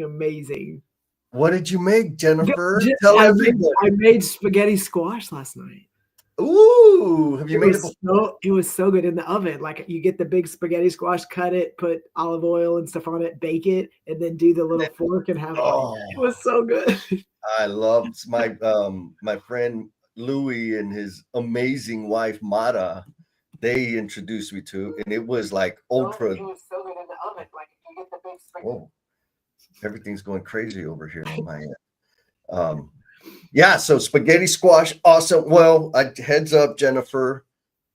amazing. What did you make, Jennifer? Just, Tell everybody. I made spaghetti squash last night. Ooh, have you made it before? It was so good in the oven. Like you get the big spaghetti squash, cut it, put olive oil and stuff on it, bake it, and then do the little fork and have it. Oh, It was so good. I loved my friend Louis and his amazing wife Mara. They introduced me to, and it was like ultra. It was so good in the oven. Like you get the big spaghetti. Whoa, everything's going crazy over here on my end. Yeah, so spaghetti squash, awesome. Well, heads up, Jennifer.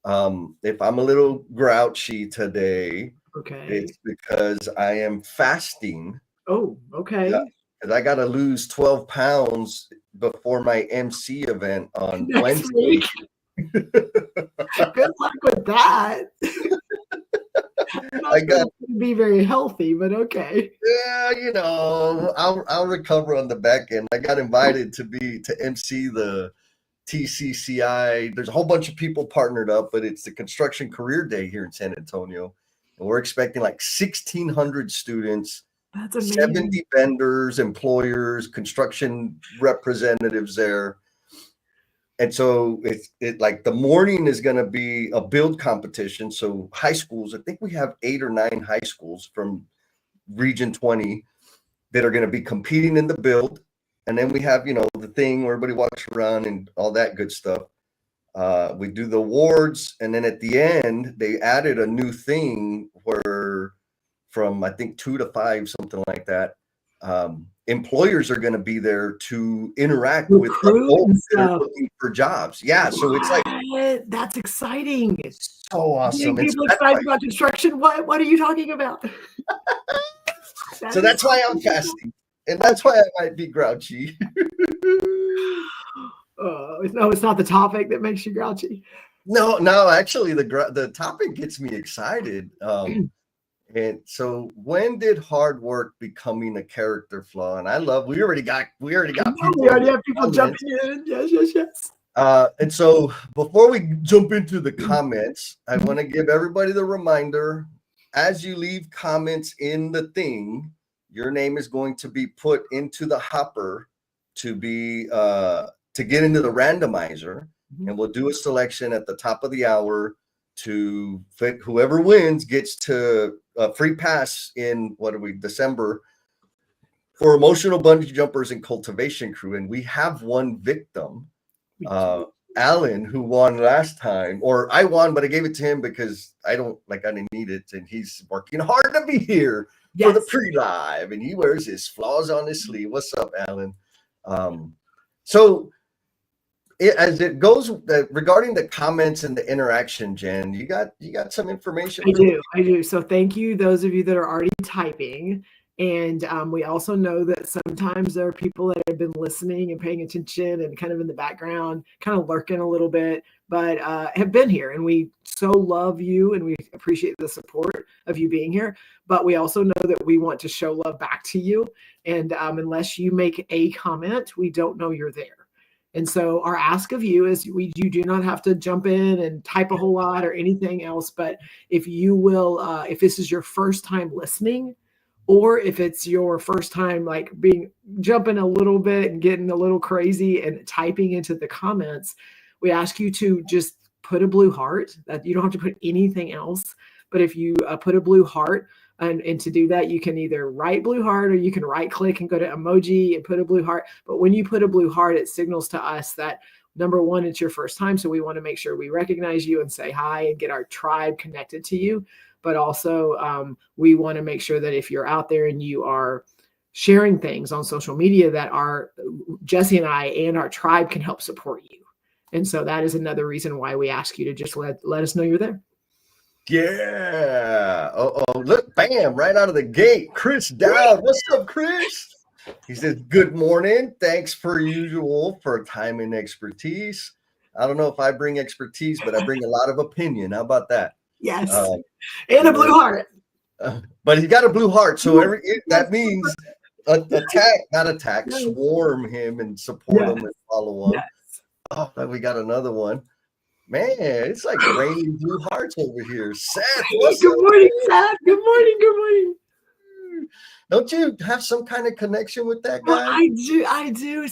If I'm a little grouchy today, okay, it's because I am fasting. Oh, okay. Because I got to lose 12 pounds before my MC event on Next Wednesday. week. Good luck with that. I got to be very healthy, but okay. Yeah, you know, I'll recover on the back end. I got invited to MC the TCCI. There's a whole bunch of people partnered up, but it's the Construction Career Day here in San Antonio, and we're expecting like 1,600 students. That's amazing. 70 vendors, employers, construction representatives there. And so it like the morning is going to be a build competition. So high schools, I think we have 8 or 9 high schools from Region 20 that are going to be competing in the build. And then we have, the thing where everybody walks around and all that good stuff. We do the awards. And then at the end, they added a new thing where from, I think, 2 to 5, something like that. Employers are going to be there to interact with adults that are looking for jobs. Yeah, so it's like that's exciting. It's so awesome. People excited about construction. What are you talking about? So that's why I'm fasting, and that's why I might be grouchy. No, it's not the topic that makes you grouchy. No, actually, the topic gets me excited. And so when did hard work becoming a character flaw? And we already got people. We already have people jumping in. Yes. And so before we jump into the comments, I want to give everybody the reminder, as you leave comments in the thing, your name is going to be put into the hopper to get into the randomizer. And we'll do a selection at the top of the hour to fit. Whoever wins gets to a free pass in December for emotional bungee jumpers and cultivation crew. And we have one victim, Alan, who won last time, or I won, but I gave it to him because I didn't need it. And he's working hard to be here for the pre-live, and he wears his flaws on his sleeve. What's up, Alan? So as it goes regarding the comments and the interaction, Jen, you got some information? I do. So thank you, those of you that are already typing. And we also know that sometimes there are people that have been listening and paying attention and kind of in the background, kind of lurking a little bit, but have been here. And we so love you and we appreciate the support of you being here. But we also know that we want to show love back to you. And unless you make a comment, we don't know you're there. And so our ask of you is you do not have to jump in and type a whole lot or anything else. But if you will, if this is your first time listening, or if it's your first time jumping a little bit and getting a little crazy and typing into the comments, we ask you to just put a blue heart. That you don't have to put anything else. But if you put a blue heart, and to do that, you can either write blue heart or you can right click and go to emoji and put a blue heart. But when you put a blue heart, it signals to us that, number one, it's your first time. So we want to make sure we recognize you and say hi and get our tribe connected to you. But also we want to make sure that if you're out there and you are sharing things on social media, that Jesse and I and our tribe can help support you. And so that is another reason why we ask you to just let us know you're there. Yeah. Look, bam, right out of the gate. Chris Dowd. What's up, Chris? He says, good morning. Thanks per usual for time and expertise. I don't know if I bring expertise, but I bring a lot of opinion. How about that? Yes. And a blue heart. But he's got a blue heart. So that means swarm him and support him and follow him. Yes. Oh, we got another one. Man, it's like raining blue hearts over here. Seth, good morning, Seth. Good morning. Don't you have some kind of connection with that Well, guy? I do.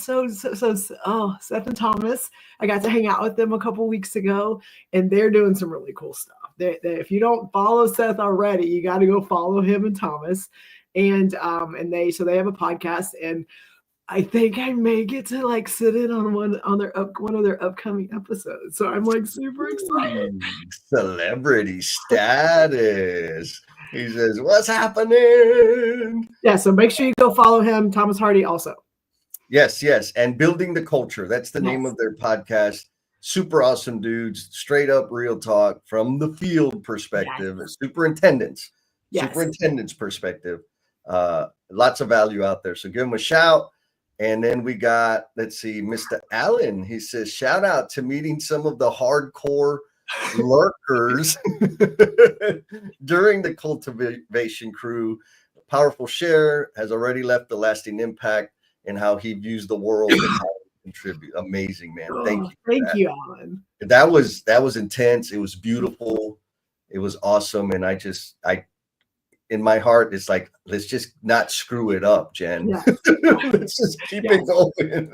Oh, Seth and Thomas, I got to hang out with them a couple weeks ago, and they're doing some really cool stuff. If you don't follow Seth already, you got to go follow him and Thomas. And they have a podcast, and I think I may get to like sit in on one of their upcoming episodes. So I'm like super excited. Ooh, celebrity status. He says, "What's happening?" Yeah, so make sure you go follow him, Thomas Hardy also. Yes, yes. And Building the Culture. That's the name Yes. of their podcast. Super awesome dudes, straight up real talk from the field perspective, superintendent's perspective. Lots of value out there. So give them a shout. And then we got, let's see, Mr. Allen. He says, shout out to meeting some of the hardcore lurkers during the cultivation crew. Powerful share has already left a lasting impact in how he views the world and how he contribute. Amazing, man. Thank you. Thank you, Alan. That was intense. It was beautiful. It was awesome. And I in my heart, it's like, let's just not screw it up, Jen. Yes. Let's just keep it going.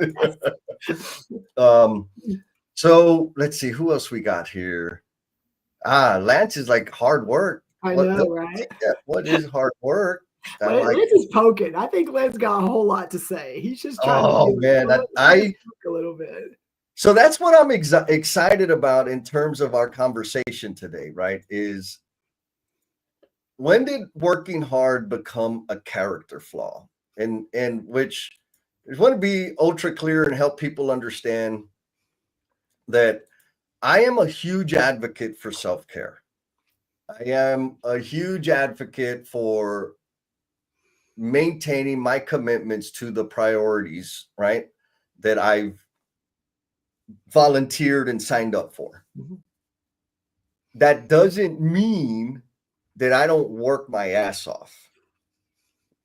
So let's see who else we got here. Lance is like hard work. I know, right? What is hard work? Lance is poking. I think Lance got a whole lot to say. He's just trying to a little bit. So that's what I'm excited about in terms of our conversation today, right? Is when did working hard become a character flaw? And which I want to be ultra clear and help people understand that I am a huge advocate for self-care. I am a huge advocate for maintaining my commitments to the priorities, right, that I've volunteered and signed up for. Mm-hmm. That doesn't mean that I don't work my ass off.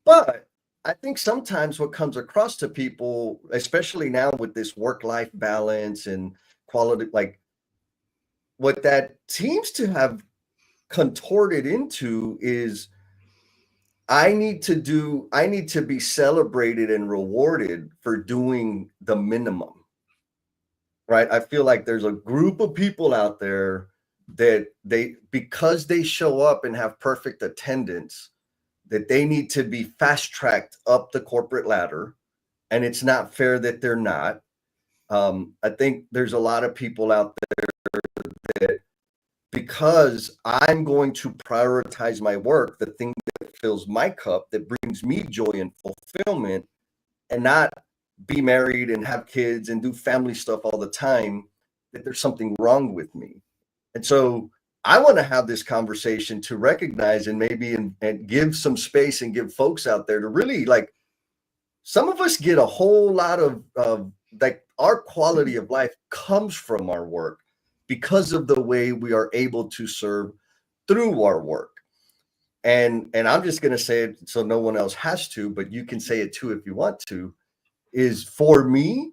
But I think sometimes what comes across to people, especially now with this work-life balance and quality, like what that seems to have contorted into is I need to be celebrated and rewarded for doing the minimum, right? I feel like there's a group of people out there that because they show up and have perfect attendance, that they need to be fast-tracked up the corporate ladder. And it's not fair that they're not. I think there's a lot of people out there that because I'm going to prioritize my work, the thing that fills my cup, that brings me joy and fulfillment, and not be married and have kids and do family stuff all the time, that there's something wrong with me. And so I want to have this conversation to recognize and maybe and give some space and give folks out there to really, like, some of us get a whole lot of like our quality of life comes from our work because of the way we are able to serve through our work. And I'm just going to say it so no one else has to, but you can say it too if you want to, is for me,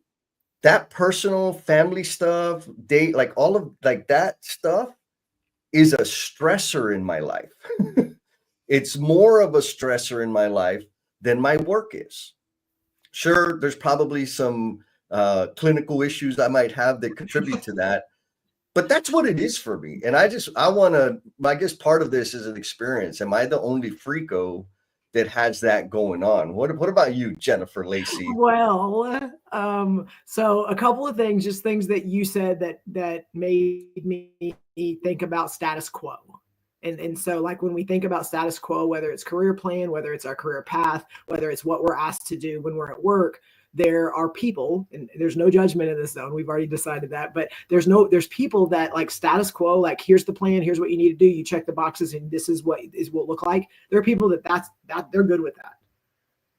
that personal family stuff, date, like all of like that stuff is a stressor in my life. It's more of a stressor in my life than my work is. Sure, there's probably some clinical issues I might have that contribute to that, but that's what it is for me. And I guess part of this is an experience. Am I the only freako that has that going on? What about you, Jennifer Lacey? Well, so a couple of things, just things that you said that made me think about status quo. And so like when we think about status quo, whether it's career plan, whether it's our career path, whether it's what we're asked to do when we're at work, there are people, and there's no judgment in this zone. We've already decided that, but there's people that like status quo, like here's the plan, here's what you need to do. You check the boxes and this is what it will look like. There are people that they're good with that.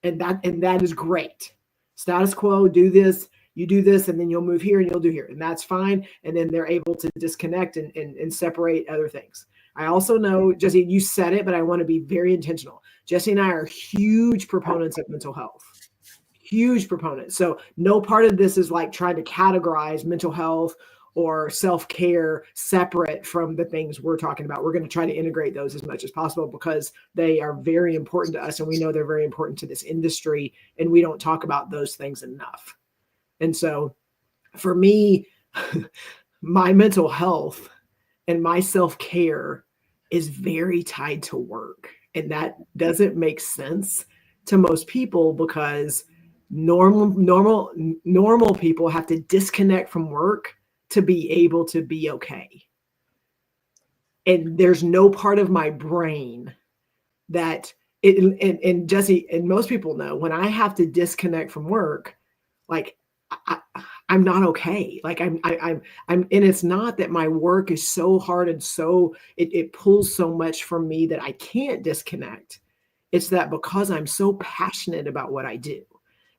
And that is great. Status quo, do this, you do this, and then you'll move here and you'll do here. And that's fine. And then they're able to disconnect and separate other things. I also know, Jesse, you said it, but I want to be very intentional. Jesse and I are huge proponents of mental health. Huge proponents. So no part of this is like trying to categorize mental health or self-care separate from the things we're talking about. We're going to try to integrate those as much as possible because they are very important to us, and we know they're very important to this industry, and we don't talk about those things enough. And so for me, my mental health and my self-care is very tied to work. And that doesn't make sense to most people because normal people have to disconnect from work to be able to be okay. And there's no part of my brain that and Jesse, and most people know, when I have to disconnect from work, like I'm not okay. Like and it's not that my work is so hard and so it pulls so much from me that I can't disconnect. It's that because I'm so passionate about what I do,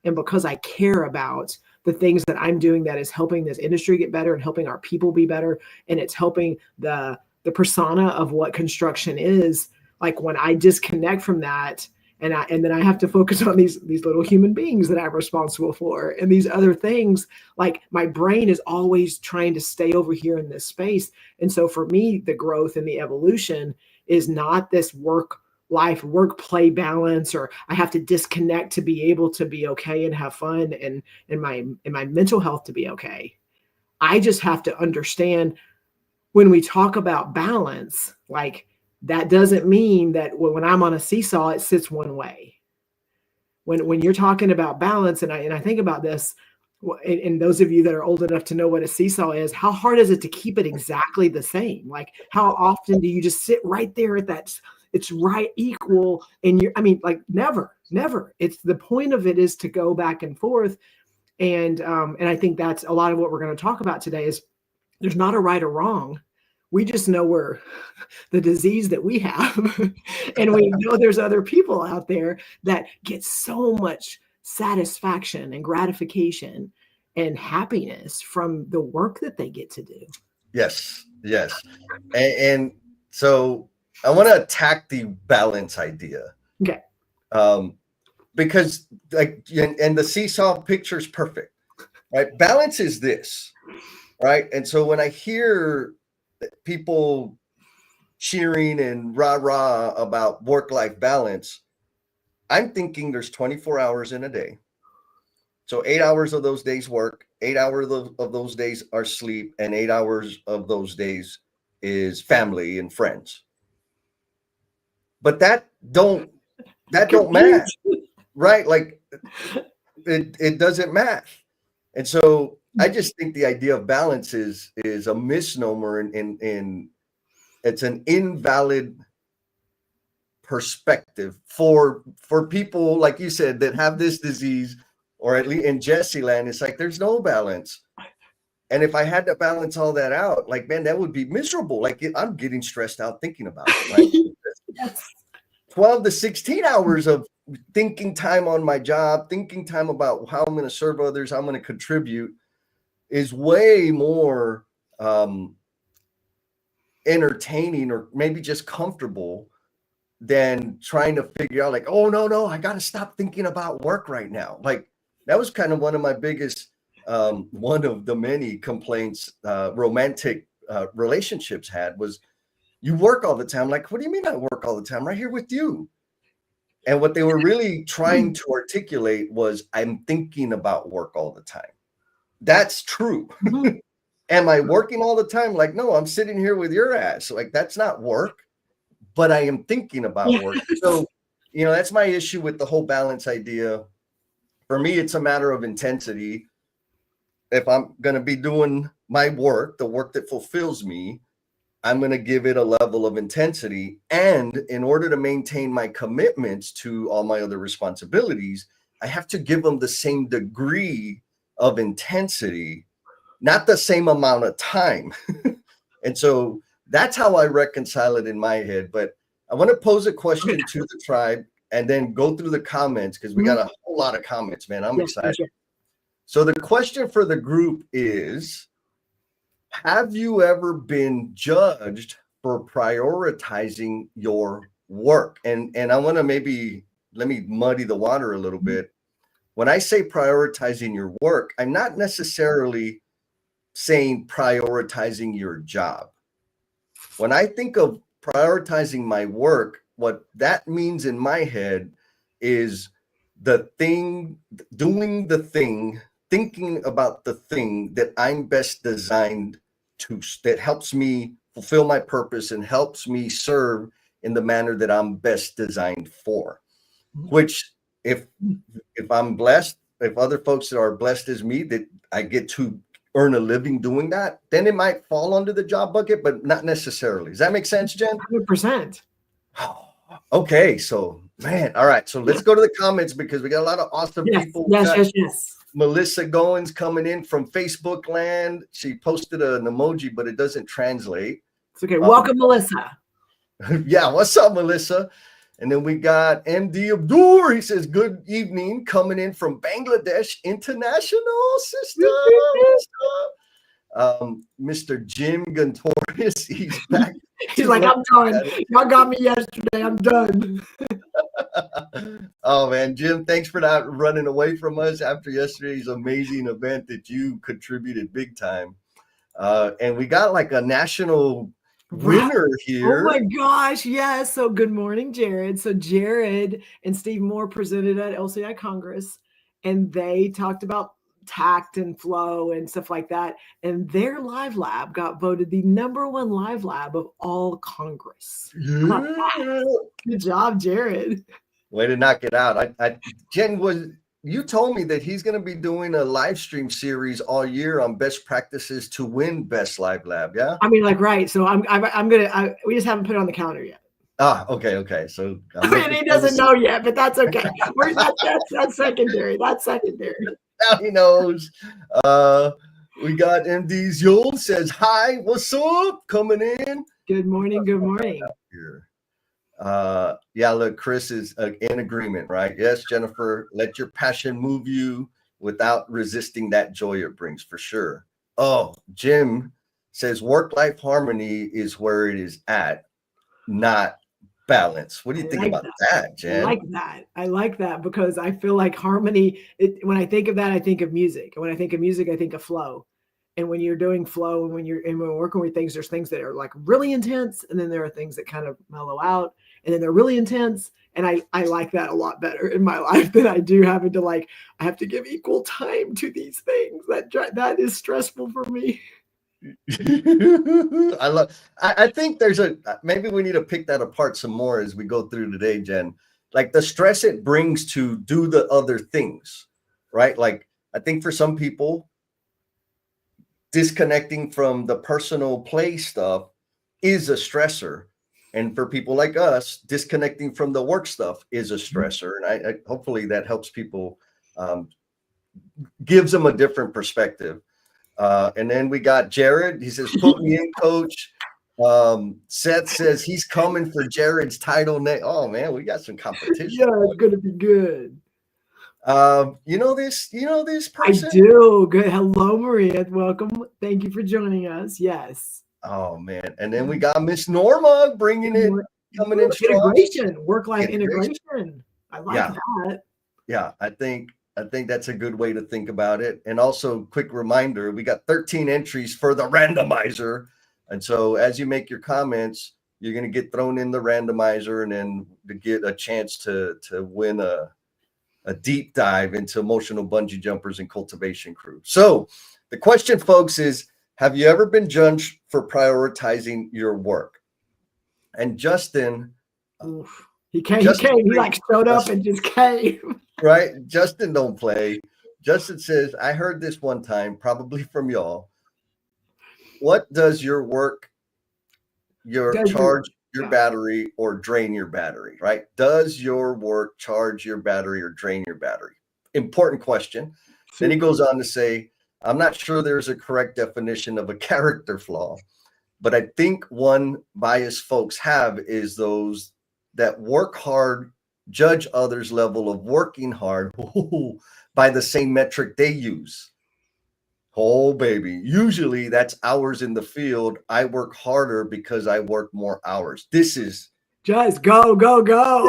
and because I care about the things that I'm doing that is helping this industry get better and helping our people be better, and it's helping the persona of what construction is. Like when I disconnect from that, and then I have to focus on these little human beings that I'm responsible for, and these other things, like my brain is always trying to stay over here in this space. And so for me, the growth and the evolution is not this work play balance, or I have to disconnect to be able to be okay and have fun, and my mental health to be okay. I just have to understand, when we talk about balance, like that doesn't mean that when I'm on a seesaw, it sits one way. When you're talking about balance, and I think about this, and those of you that are old enough to know what a seesaw is, how hard is it to keep it exactly the same? Like how often do you just sit right there at that, it's right equal, and like never. It's the point of it is to go back and forth. And I think that's a lot of what we're going to talk about today is there's not a right or wrong. We just know we're the disease that we have. And we know there's other people out there that get so much satisfaction and gratification and happiness from the work that they get to do. Yes. And so I want to attack the balance idea. Okay. Because and the seesaw picture is perfect, right? Balance is this, right? And so when I hear people cheering and rah about work-life balance, I'm thinking there's 24 hours in a day. So 8 hours of those days work, 8 hours of those days are sleep, and 8 hours of those days is family and friends. But that don't match, right? Like it doesn't match. And so I just think the idea of balance is a misnomer, and it's an invalid perspective for people like you said that have this disease, or at least in Jesse land, it's like there's no balance. And if I had to balance all that out, like, man, that would be miserable. Like I'm getting stressed out thinking about it, right? Yes. 12 to 16 hours of thinking time on my job, thinking time about how I'm going to serve others, how I'm going to contribute, is way more entertaining, or maybe just comfortable, than trying to figure out like, oh no, I got to stop thinking about work right now. Like that was kind of one of my biggest, one of the many complaints romantic relationships had was, you work all the time. Like, what do you mean I work all the time? Right here with you. And what they were really trying to articulate was, I'm thinking about work all the time. That's true. Am I working all the time? Like, no, I'm sitting here with your ass. Like, that's not work, but I am thinking about work. So, that's my issue with the whole balance idea. For me, it's a matter of intensity. If I'm going to be doing my work, the work that fulfills me, I'm going to give it a level of intensity. And in order to maintain my commitments to all my other responsibilities, I have to give them the same degree of intensity, not the same amount of time. And so that's how I reconcile it in my head. But I want to pose a question to the tribe and then go through the comments, because we got a whole lot of comments, man. I'm excited. Sure. So the question for the group is, have you ever been judged for prioritizing your work? And I want to let me muddy the water a little bit. When I say prioritizing your work, I'm not necessarily saying prioritizing your job. When I think of prioritizing my work, what that means in my head is the thing, doing the thing, thinking about the thing that I'm best designed to, that helps me fulfill my purpose and helps me serve in the manner that I'm best designed for. Which, if I'm blessed, if other folks that are blessed as me, that I get to earn a living doing that, then it might fall under the job bucket, but not necessarily. Does that make sense, Jen? 100%. Okay, so man, all right. So let's go to the comments because we got a lot of awesome people. Yes. Melissa Goins coming in from Facebook land. She posted an emoji, but it doesn't translate. It's okay. Welcome, Melissa. Yeah, what's up, Melissa? And then we got MD Abdur. He says, good evening, coming in from Bangladesh International, sister. Mr. Jim Gontorius, he's back. He's like, I'm done. Y'all got me yesterday. I'm done. Oh, man, Jim, thanks for not running away from us after yesterday's amazing event that you contributed big time. And we got like a national winner here. Oh my gosh, yes. So good morning, Jared. So Jared and Steve Moore presented at LCI Congress, and they talked about tact and flow and stuff like that. And their live lab got voted the #1 live lab of all Congress. Yeah. Good job, Jared. Way to knock it out. Jen, you told me that he's going to be doing a live stream series all year on best practices to win best live lab. Yeah. I mean, like, right. So we just haven't put it on the calendar yet. Okay. So he doesn't know yet, but that's okay. That's secondary. That's secondary. Now he knows. We got MD's Yul says, hi, what's up? Coming in. Good morning. Good morning. Here. Yeah, look, Chris is in agreement, right? Yes, Jennifer, let your passion move you without resisting that joy it brings, for sure. Oh, Jim says work-life harmony is where it is at, not balance. What do you think about that, Jen? I like that because I feel like harmony, when I think of that, I think of music. And when I think of music, I think of flow. And when you're doing flow and when we're working with things, there's things that are like really intense. And then there are things that kind of mellow out. And then they're really intense. And I like that a lot better in my life than I do having to I have to give equal time to these things. That is stressful for me. I think maybe we need to pick that apart some more as we go through today, Jen. Like the stress it brings to do the other things, right? Like I think for some people, disconnecting from the personal play stuff is a stressor. And for people like us, disconnecting from the work stuff is a stressor. And I hopefully that helps people, gives them a different perspective. And then we got Jared. He says, put me in, coach. Seth says he's coming for Jared's title next. Oh, man, we got some competition. Yeah, it's going to be good. You know this person? I do. Good. Hello, Maria. Welcome. Thank you for joining us. Yes. Oh, man. And then we got Miss Norma coming in strong. Integration, work-life integration. I like that. Yeah, I think that's a good way to think about it. And also, quick reminder, we got 13 entries for the randomizer. And so as you make your comments, you're going to get thrown in the randomizer and then to get a chance to win a deep dive into emotional bungee jumpers and cultivation crew. So the question, folks, is, have you ever been judged for prioritizing your work? And Justin, he came. He showed up and just came. Right? Justin don't play. Justin says, I heard this one time, probably from y'all. What does your work, charge your battery or drain your battery, right? Does your work charge your battery or drain your battery? Important question. Then he goes on to say, I'm not sure there's a correct definition of a character flaw, but I think one bias folks have is those that work hard, judge others' level of working hard by the same metric they use. Oh, baby. Usually that's hours in the field. I work harder because I work more hours. This is just go. All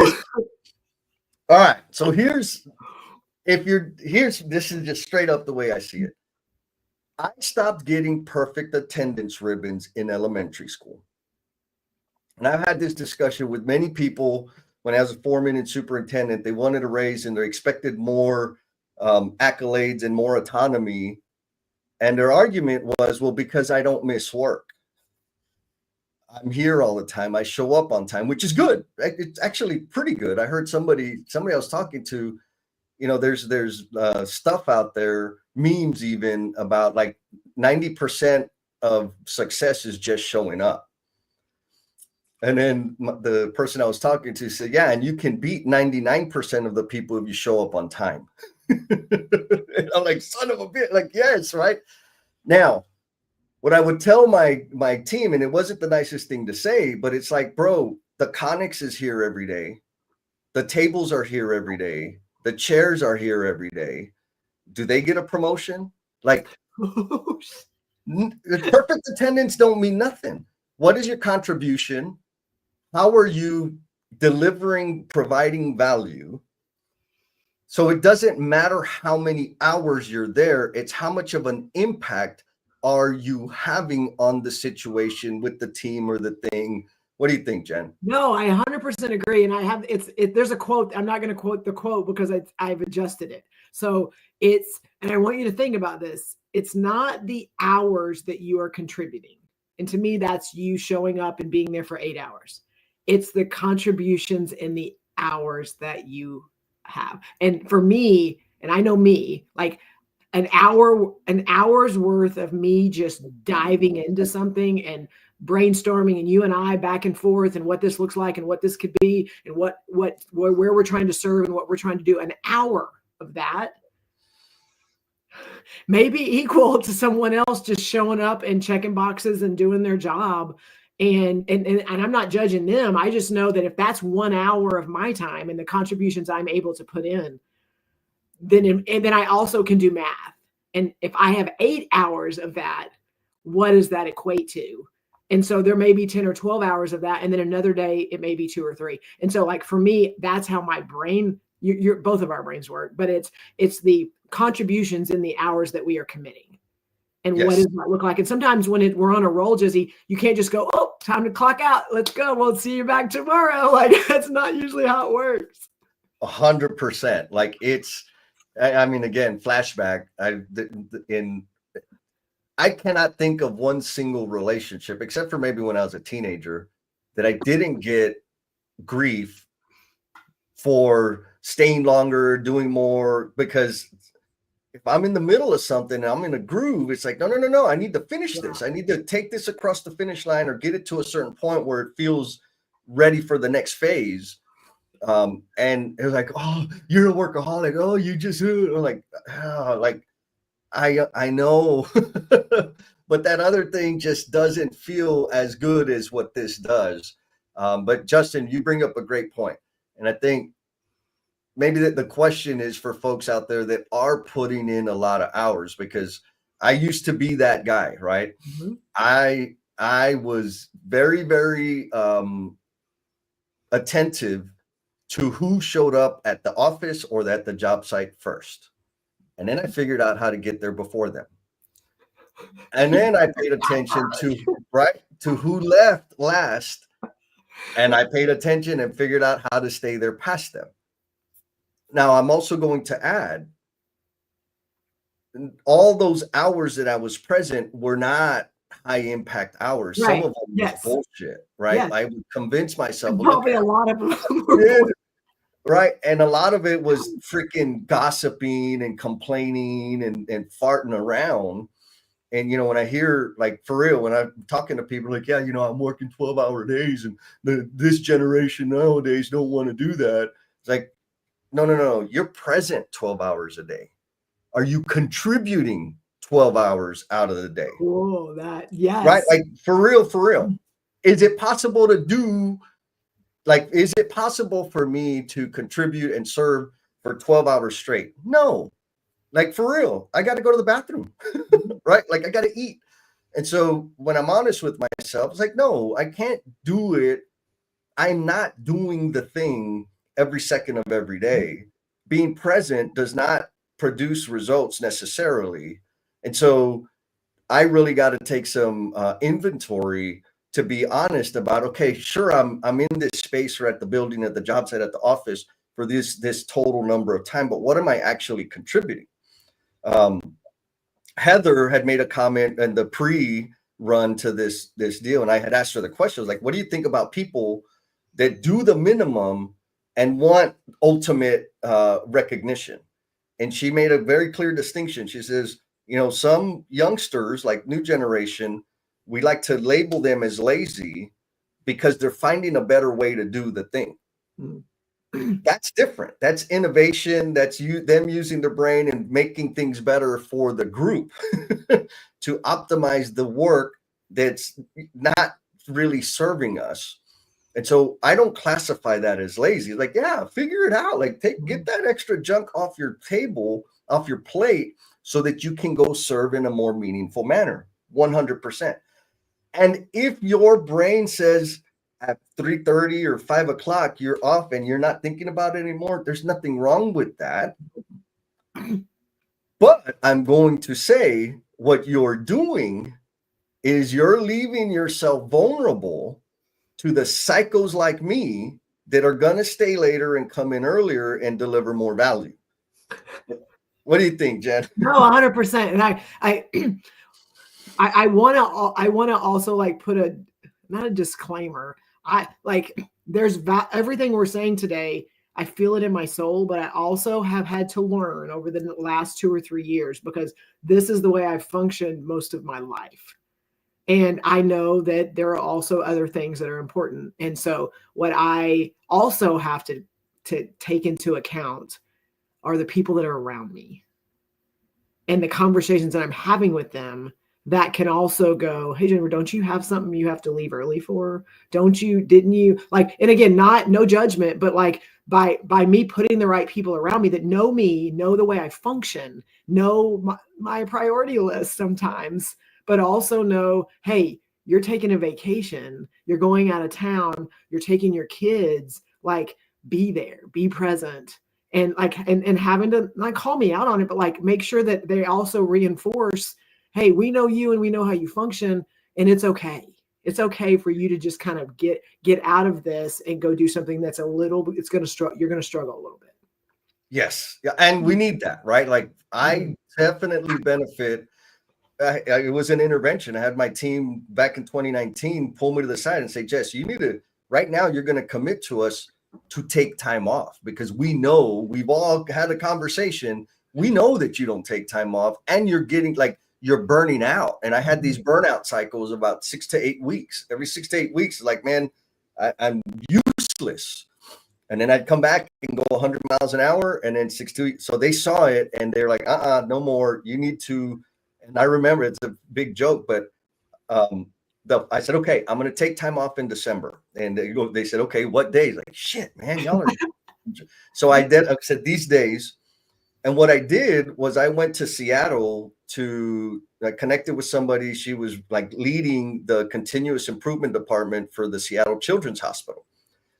right. So this is just straight up the way I see it. I stopped getting perfect attendance ribbons in elementary school. And I've had this discussion with many people when I was a foreman and superintendent. They wanted a raise and they expected more accolades and more autonomy. And their argument was, well, because I don't miss work. I'm here all the time. I show up on time, which is good. It's actually pretty good. I heard somebody I was talking to, there's stuff out there, memes even about like 90% of success is just showing up. And then the person I was talking to said, yeah, and you can beat 99% of the people if you show up on time. And I'm like, son of a bitch, like, yes, right? Now, what I would tell my team, and it wasn't the nicest thing to say, but it's like, bro, the Connex is here every day. The tables are here every day. The chairs are here every day. Do they get a promotion? Like, perfect attendance don't mean nothing. What is your contribution? How are you delivering, providing value? So it doesn't matter how many hours you're there. It's how much of an impact are you having on the situation with the team or the thing. What do you think, Jen? No, I 100% agree. And I have, there's a quote. I'm not going to quote the quote because I've adjusted it. So and I want you to think about this. It's not the hours that you are contributing. And to me, that's you showing up and being there for 8 hours. It's the contributions in the hours that you have. And for me, and I know me, like an hour's worth of me just diving into something and brainstorming, and you and I back and forth, and what this looks like and what this could be and where we're trying to serve and what we're trying to do. An hour of that may be equal to someone else just showing up and checking boxes and doing their job. And I'm not judging them. I just know that if that's 1 hour of my time and the contributions I'm able to put in, then I also can do math. And if I have 8 hours of that, what does that equate to? And so there may be 10 or 12 hours of that. And then another day, it may be 2 or 3. And so like for me, that's how my brain, both of our brains work, but it's the contributions in the hours that we are committing. And yes. What does that look like? And sometimes when we're on a roll, Jesse, you can't just go, oh, time to clock out. Let's go. We'll see you back tomorrow. Like that's not usually how it works. 100%. Like I mean, again, flashback. I cannot think of one single relationship, except for maybe when I was a teenager, that I didn't get grief for staying longer, doing more, because if I'm in the middle of something and I'm in a groove, it's like, no, I need to finish this. I need to take this across the finish line or get it to a certain point where it feels ready for the next phase. And it was like, oh, you're a workaholic. Oh, you just like I know, but that other thing just doesn't feel as good as what this does. But Justin, you bring up a great point. And I think maybe that the question is for folks out there that are putting in a lot of hours, because I used to be that guy, right? Mm-hmm. I was very, very attentive to who showed up at the office or at the job site first. And then I figured out how to get there before them. And then I paid attention to who left last. And I paid attention and figured out how to stay there past them. Now, I'm also going to add, all those hours that I was present were not high impact hours. Right. Some of them was bullshit, right? Yes. I would convince myself. Probably a lot of them. Right. And a lot of it was freaking gossiping and complaining and farting around. And, when I hear, like, for real, when I'm talking to people like, yeah, I'm working 12-hour days and this generation nowadays don't want to do that. It's like, no. You're present 12 hours a day. Are you contributing 12 hours out of the day? Oh, yes. Right. Like, for real. Is it possible to do, like, is it possible for me to contribute and serve for 12 hours straight? No. Like, for real, I got to go to the bathroom, right? Like, I got to eat. And so when I'm honest with myself, it's like, no, I can't do it. I'm not doing the thing every second of every day. Being present does not produce results necessarily. And so I really got to take some inventory to be honest about, okay, sure, I'm in this space or at the building, at the job site, at the office for this total number of time, but what am I actually contributing? Um, Heather had made a comment in the pre-run to this deal, and I had asked her the question, I was like, what do you think about people that do the minimum and want ultimate recognition? And she made a very clear distinction. She says, some youngsters, like new generation, we like to label them as lazy because they're finding a better way to do the thing. That's different. That's innovation. That's them using their brain and making things better for the group to optimize the work that's not really serving us. And so I don't classify that as lazy. Like, yeah, figure it out. Like, get that extra junk off your table, off your plate, so that you can go serve in a more meaningful manner. 100%. And if your brain says at 3:30 or 5 o'clock you're off and you're not thinking about it anymore, there's nothing wrong with that. But I'm going to say what you're doing is you're leaving yourself vulnerable to the psychos like me that are going to stay later and come in earlier and deliver more value. What do you think, Jen? No, 100%. And I want to also like put not a disclaimer. There's everything we're saying today. I feel it in my soul, but I also have had to learn over the last 2 or 3 years, because this is the way I've functioned most of my life. And I know that there are also other things that are important. And so what I also have to take into account are the people that are around me and the conversations that I'm having with them that can also go, hey, Jennifer, don't you have something you have to leave early for? Didn't you like, and again, no judgment, but like by me putting the right people around me that know me, know the way I function, know my priority list sometimes, but also know, hey, you're taking a vacation, you're going out of town, you're taking your kids, like be there, be present. And like, and having to not call me out on it, but like make sure that they also reinforce, hey, we know you and we know how you function, and it's okay. It's okay for you to just kind of get out of this and go do something that's you're going to struggle a little bit. Yes. Yeah. And we need that, right? Like I definitely benefit. It was an intervention. I had my team back in 2019 pull me to the side and say, Jess, you need to, right now, you're going to commit to us to take time off, because we know, we've all had a conversation. We know that you don't take time off and you're burning out. And I had these burnout cycles about 6 to 8 weeks. Every 6 to 8 weeks, like, man, I'm useless. And then I'd come back and go 100 miles an hour, and then 6 to 8. So they saw it and they're like, no more. You need to. And I remember, it's a big joke, but I said, okay, I'm going to take time off in December. And they said, okay, what days? Like, shit, man, y'all are. So I said these days. And what I did was I went to Seattle to connected with somebody. She was like leading the continuous improvement department for the Seattle Children's Hospital.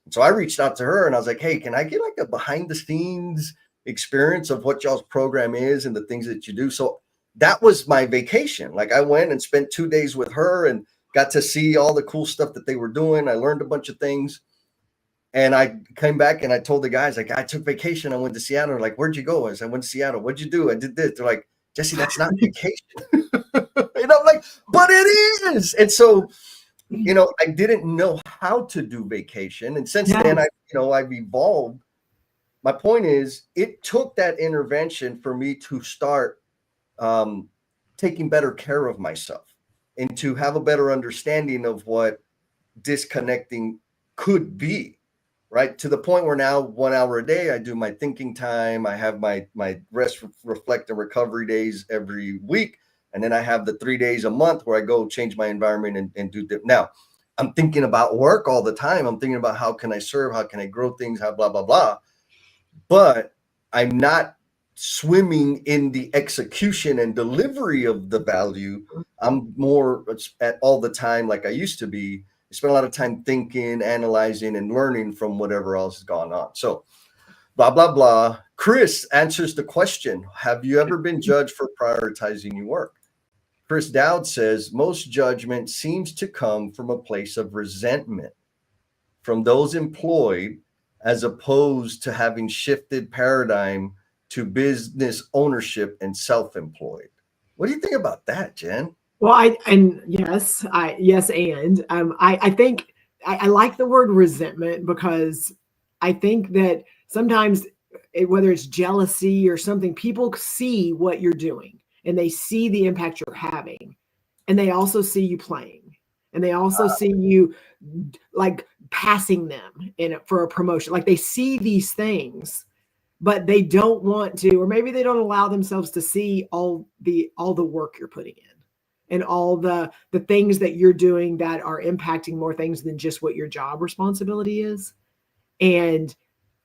So I reached out to her and I was like, hey, can I get like a behind the scenes experience of what y'all's program is and the things that you do? So that was my vacation. Like I went and spent 2 days with her and got to see all the cool stuff that they were doing. I learned a bunch of things. And I came back and I told the guys, like, I took vacation. I went to Seattle. They're like, where'd you go? I said, I went to Seattle. What'd you do? I did this. They're like, Jesse, that's not vacation. And I'm like, but it is. And so, I didn't know how to do vacation. And since then, I've evolved. My point is, it took that intervention for me to start taking better care of myself and to have a better understanding of what disconnecting could be, right? To the point where now 1 hour a day, I do my thinking time. I have my rest, reflect, and recovery days every week. And then I have the 3 days a month where I go change my environment and do that. Now, I'm thinking about work all the time. I'm thinking about how can I serve? How can I grow things? How blah, blah, blah. But I'm not swimming in the execution and delivery of the value. I'm more at all the time like I used to be. I spend a lot of time thinking, analyzing, and learning from whatever else has gone on. So blah, blah, blah. Chris answers the question. Have you ever been judged for prioritizing your work? Chris Dowd says most judgment seems to come from a place of resentment from those employed, as opposed to having shifted paradigm to business ownership and self-employed. What do you think about that, Jen? Well, I think I like the word resentment, because I think that sometimes whether it's jealousy or something, people see what you're doing and they see the impact you're having, and they also see you playing, and they also see you like passing them for a promotion. Like they see these things, but they don't want to, or maybe they don't allow themselves to see all the work you're putting in and all the things that you're doing that are impacting more things than just what your job responsibility is. And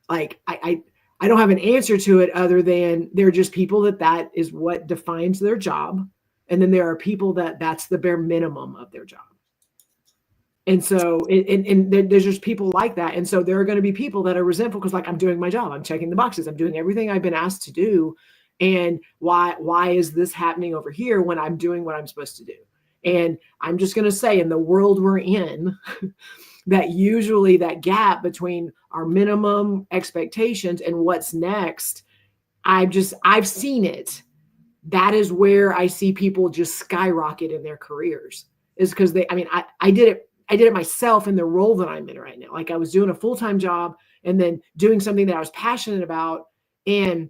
like I don't have an answer to it other than there are just people that is what defines their job, and then there are people that's the bare minimum of their job. And so, there's just people like that. And so there are going to be people that are resentful because, like, I'm doing my job, I'm checking the boxes, I'm doing everything I've been asked to do. And why is this happening over here when I'm doing what I'm supposed to do? And I'm just going to say, in the world we're in, that usually that gap between our minimum expectations and what's next, I've seen it. That is where I see people just skyrocket in their careers, is because I did it myself in the role that I'm in right now. Like I was doing a full-time job and then doing something that I was passionate about, and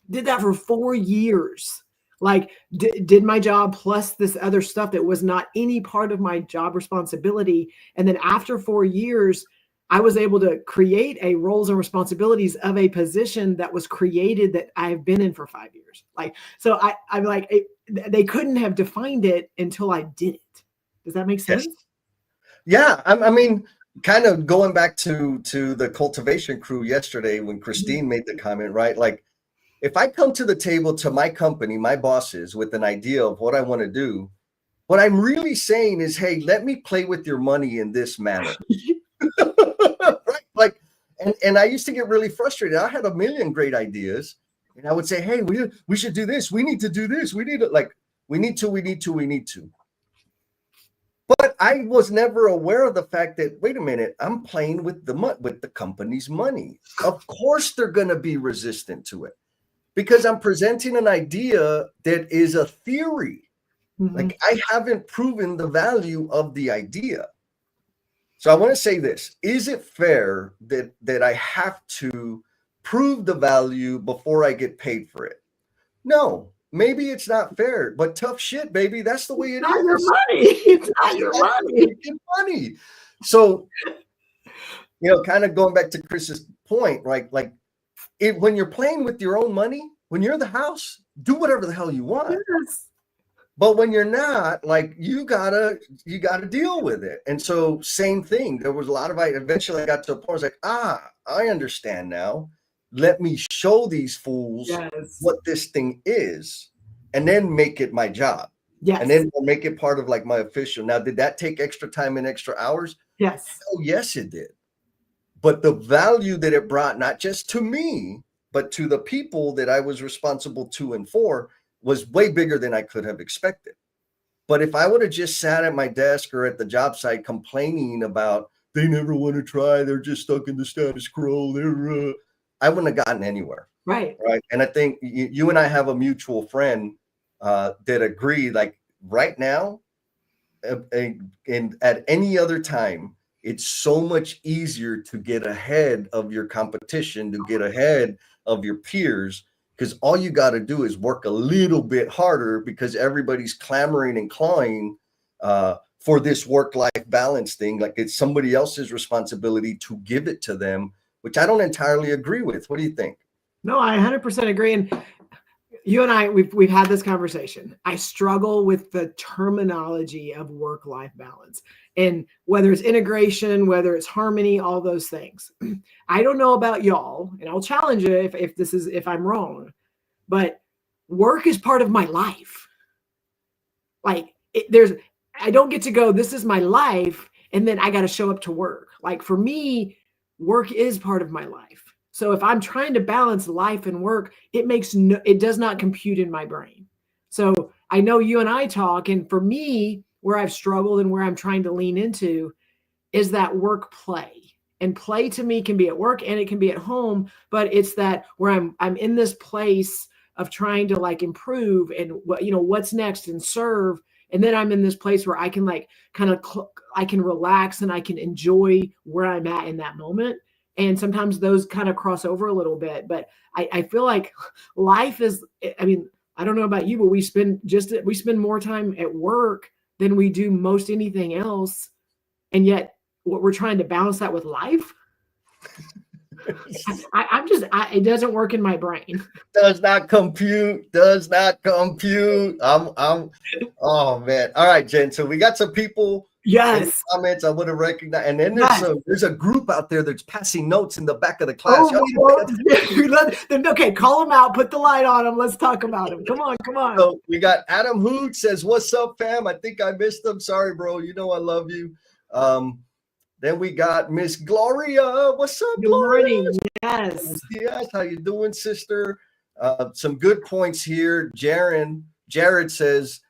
did that for 4 years. Like did my job plus this other stuff that was not any part of my job responsibility. And then after 4 years, I was able to create a roles and responsibilities of a position that was created that I've been in for 5 years. Like, so I'm like, they couldn't have defined it until I did it. Does that make sense? Yes. Yeah. I mean, kind of going back to the cultivation crew yesterday when Christine made the comment, right? Like, if I come to the table to my company, my bosses, with an idea of what I want to do, what I'm really saying is, hey, let me play with your money in this manner. Right? Like, and I used to get really frustrated. I had a million great ideas, and I would say, hey, we should do this. We need to do this. We need to. But I was never aware of the fact that, wait a minute, I'm playing with the company's money. Of course, they're going to be resistant to it, because I'm presenting an idea that is a theory. Mm-hmm. Like, I haven't proven the value of the idea. So I want to say this: is it fair that I have to prove the value before I get paid for it? No, maybe it's not fair, but tough shit, baby. That's the way it is. Your money. It's not your money. So, kind of going back to Chris's point, right? Like, when you're playing with your own money, when you're the house, do whatever the hell you want. Yes. But when you're not, like, you gotta deal with it. And so, same thing. There was a lot of eventually I got to a point. I was like, I understand now. Let me show these fools what this thing is, and then make it my job. Yes. And then we'll make it part of like my official. Now, did that take extra time and extra hours? Yes. Oh, yes, it did. But the value that it brought, not just to me, but to the people that I was responsible to and for, was way bigger than I could have expected. But if I would have just sat at my desk or at the job site complaining about they never want to try, they're just stuck in the status quo, I wouldn't have gotten anywhere. Right. And I think you and I have a mutual friend that agreed, like, right now and at any other time, it's so much easier to get ahead of your competition, to get ahead of your peers, because all you got to do is work a little bit harder, because everybody's clamoring and clawing for this work-life balance thing. Like, it's somebody else's responsibility to give it to them, which I don't entirely agree with. What do you think? No, I 100% agree. And you and I, we've had this conversation. I struggle with the terminology of work-life balance, and whether it's integration, whether it's harmony, all those things. I don't know about y'all, and I'll challenge you if I'm wrong, but work is part of my life. Like, I don't get to go, this is my life, and then I got to show up to work. Like, for me, work is part of my life. So if I'm trying to balance life and work, it does not compute in my brain. So I know you and I talk, and for me, where I've struggled and where I'm trying to lean into is that work play. And play to me can be at work and it can be at home, but it's that where I'm in this place of trying to like improve and what, you know, what's next and serve. And then I'm in this place where I can like kind of I can relax and I can enjoy where I'm at in that moment. And sometimes those kind of cross over a little bit, but I feel like life is, I mean, I don't know about you, but we spend more time at work than we do most anything else. And yet what we're trying to balance that with life. It doesn't work in my brain. Does not compute. Oh man. All right, Jen. So we got some people in the Yes. comments I would have recognized. And then there's a group out there that's passing notes in the back of the class. Okay, call them out, put the light on them. Let's talk about them. Come on. So we got Adam Hoot says, "What's up, fam? I think I missed them. Sorry, bro. You know I love you." Then we got Miss Gloria. What's up, Good Gloria? morning. Yes. Yes. How you doing, sister? Some good points here. Jared says,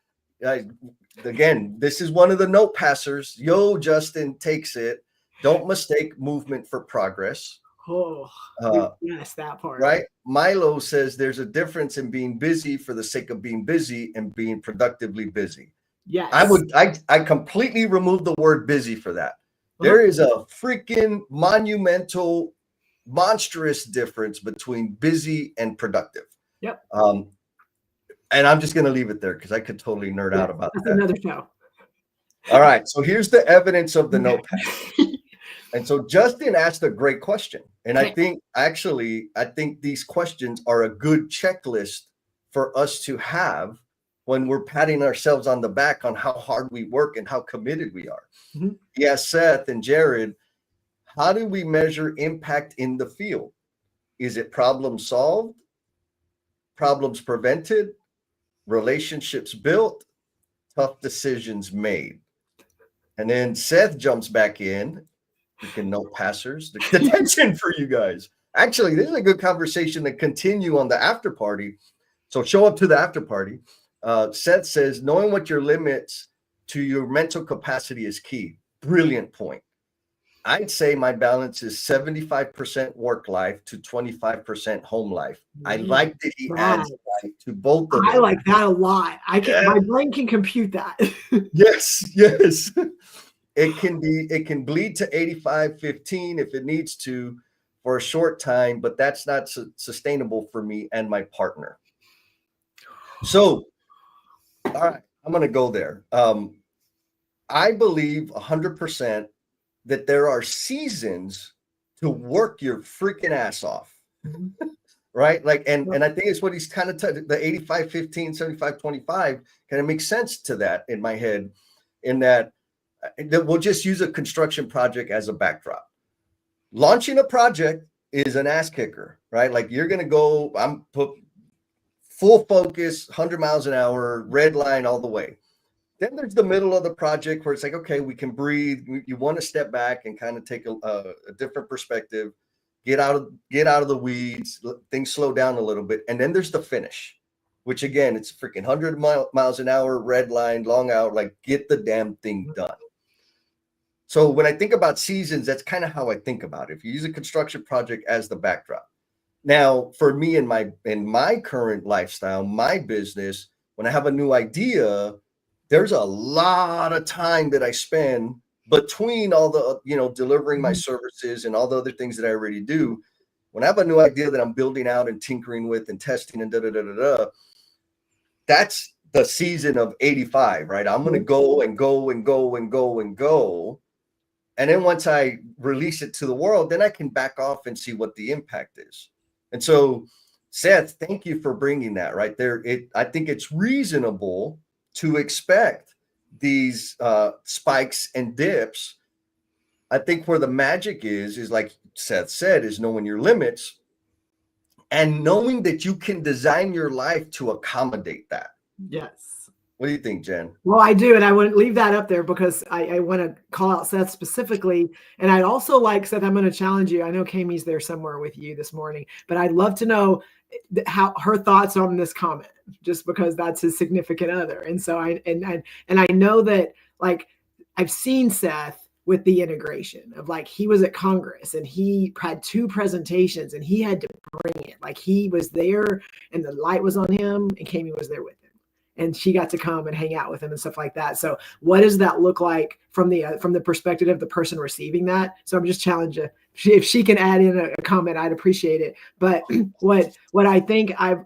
again, this is one of the note passers. Yo, Justin takes it. Don't mistake movement for progress. Oh, yes, that part. Right. Milo says there's a difference in being busy for the sake of being busy and being productively busy. Yes. I completely remove the word busy for that. There is a freaking monumental, monstrous difference between busy and productive. Yep. And I'm just going to leave it there because I could totally nerd out about that. Another show. All right. So here's the evidence of the notepad. And so Justin asked a great question. And I think these questions are a good checklist for us to have when we're patting ourselves on the back on how hard we work and how committed we are. Mm-hmm. Yes, Seth and Jared, how do we measure impact in the field? Is it problem solved, problems prevented, relationships built, tough decisions made? And then Seth jumps back in. You can note passers, the detention for you guys. Actually, this is a good conversation to continue on the after party. So show up to the after party. Seth says, knowing what your limits to your mental capacity is key. Brilliant point. I'd say my balance is 75% work life to 25% home life. I like that he adds life to both of them. I like that a lot. My brain can compute that. Yes. It can bleed to 85-15 if it needs to for a short time, but that's not sustainable for me and my partner. So, all right, I'm going to go there. I believe 100% that there are seasons to work your freaking ass off, right? Like, and I think it's what he's kind of the 85-15, 75-25 kind of makes sense to that in my head, in that we'll just use a construction project as a backdrop. Launching a project is an ass kicker, right? Like you're going to go, I'm put full focus, 100 miles an hour, red line all the way. Then there's the middle of the project where it's like, okay, we can breathe. You want to step back and kind of take a different perspective, get out of the weeds, things slow down a little bit. And then there's the finish, which again, it's freaking 100 miles an hour, red line, long out, like get the damn thing done. So when I think about seasons, that's kind of how I think about it. If you use a construction project as the backdrop. Now, for me in my current lifestyle, my business, when I have a new idea, there's a lot of time that I spend between all the, delivering my services and all the other things that I already do. When I have a new idea that I'm building out and tinkering with and testing and that's the season of 85, right? I'm going to go and go and go and go and go. And then once I release it to the world, then I can back off and see what the impact is. And so, Seth, thank you for bringing that right there. I think it's reasonable to expect these spikes and dips. I think where the magic is like Seth said, is knowing your limits and knowing that you can design your life to accommodate that. Yes. What do you think, Jen? Well, I do. And I wouldn't leave that up there because I want to call out Seth specifically. And I'd also like, Seth, I'm going to challenge you. I know Kami's there somewhere with you this morning, but I'd love to know how her thoughts on this comment. just because that's his significant other. And so I know that, like, I've seen Seth with the integration of, like, he was at Congress and he had 2 presentations and he had to bring it. Like, he was there and the light was on him and Kami was there with him. And she got to come and hang out with him and stuff like that. So what does that look like from the perspective of the person receiving that? So I'm just challenging if she can add in a comment, I'd appreciate it. But what I think I'm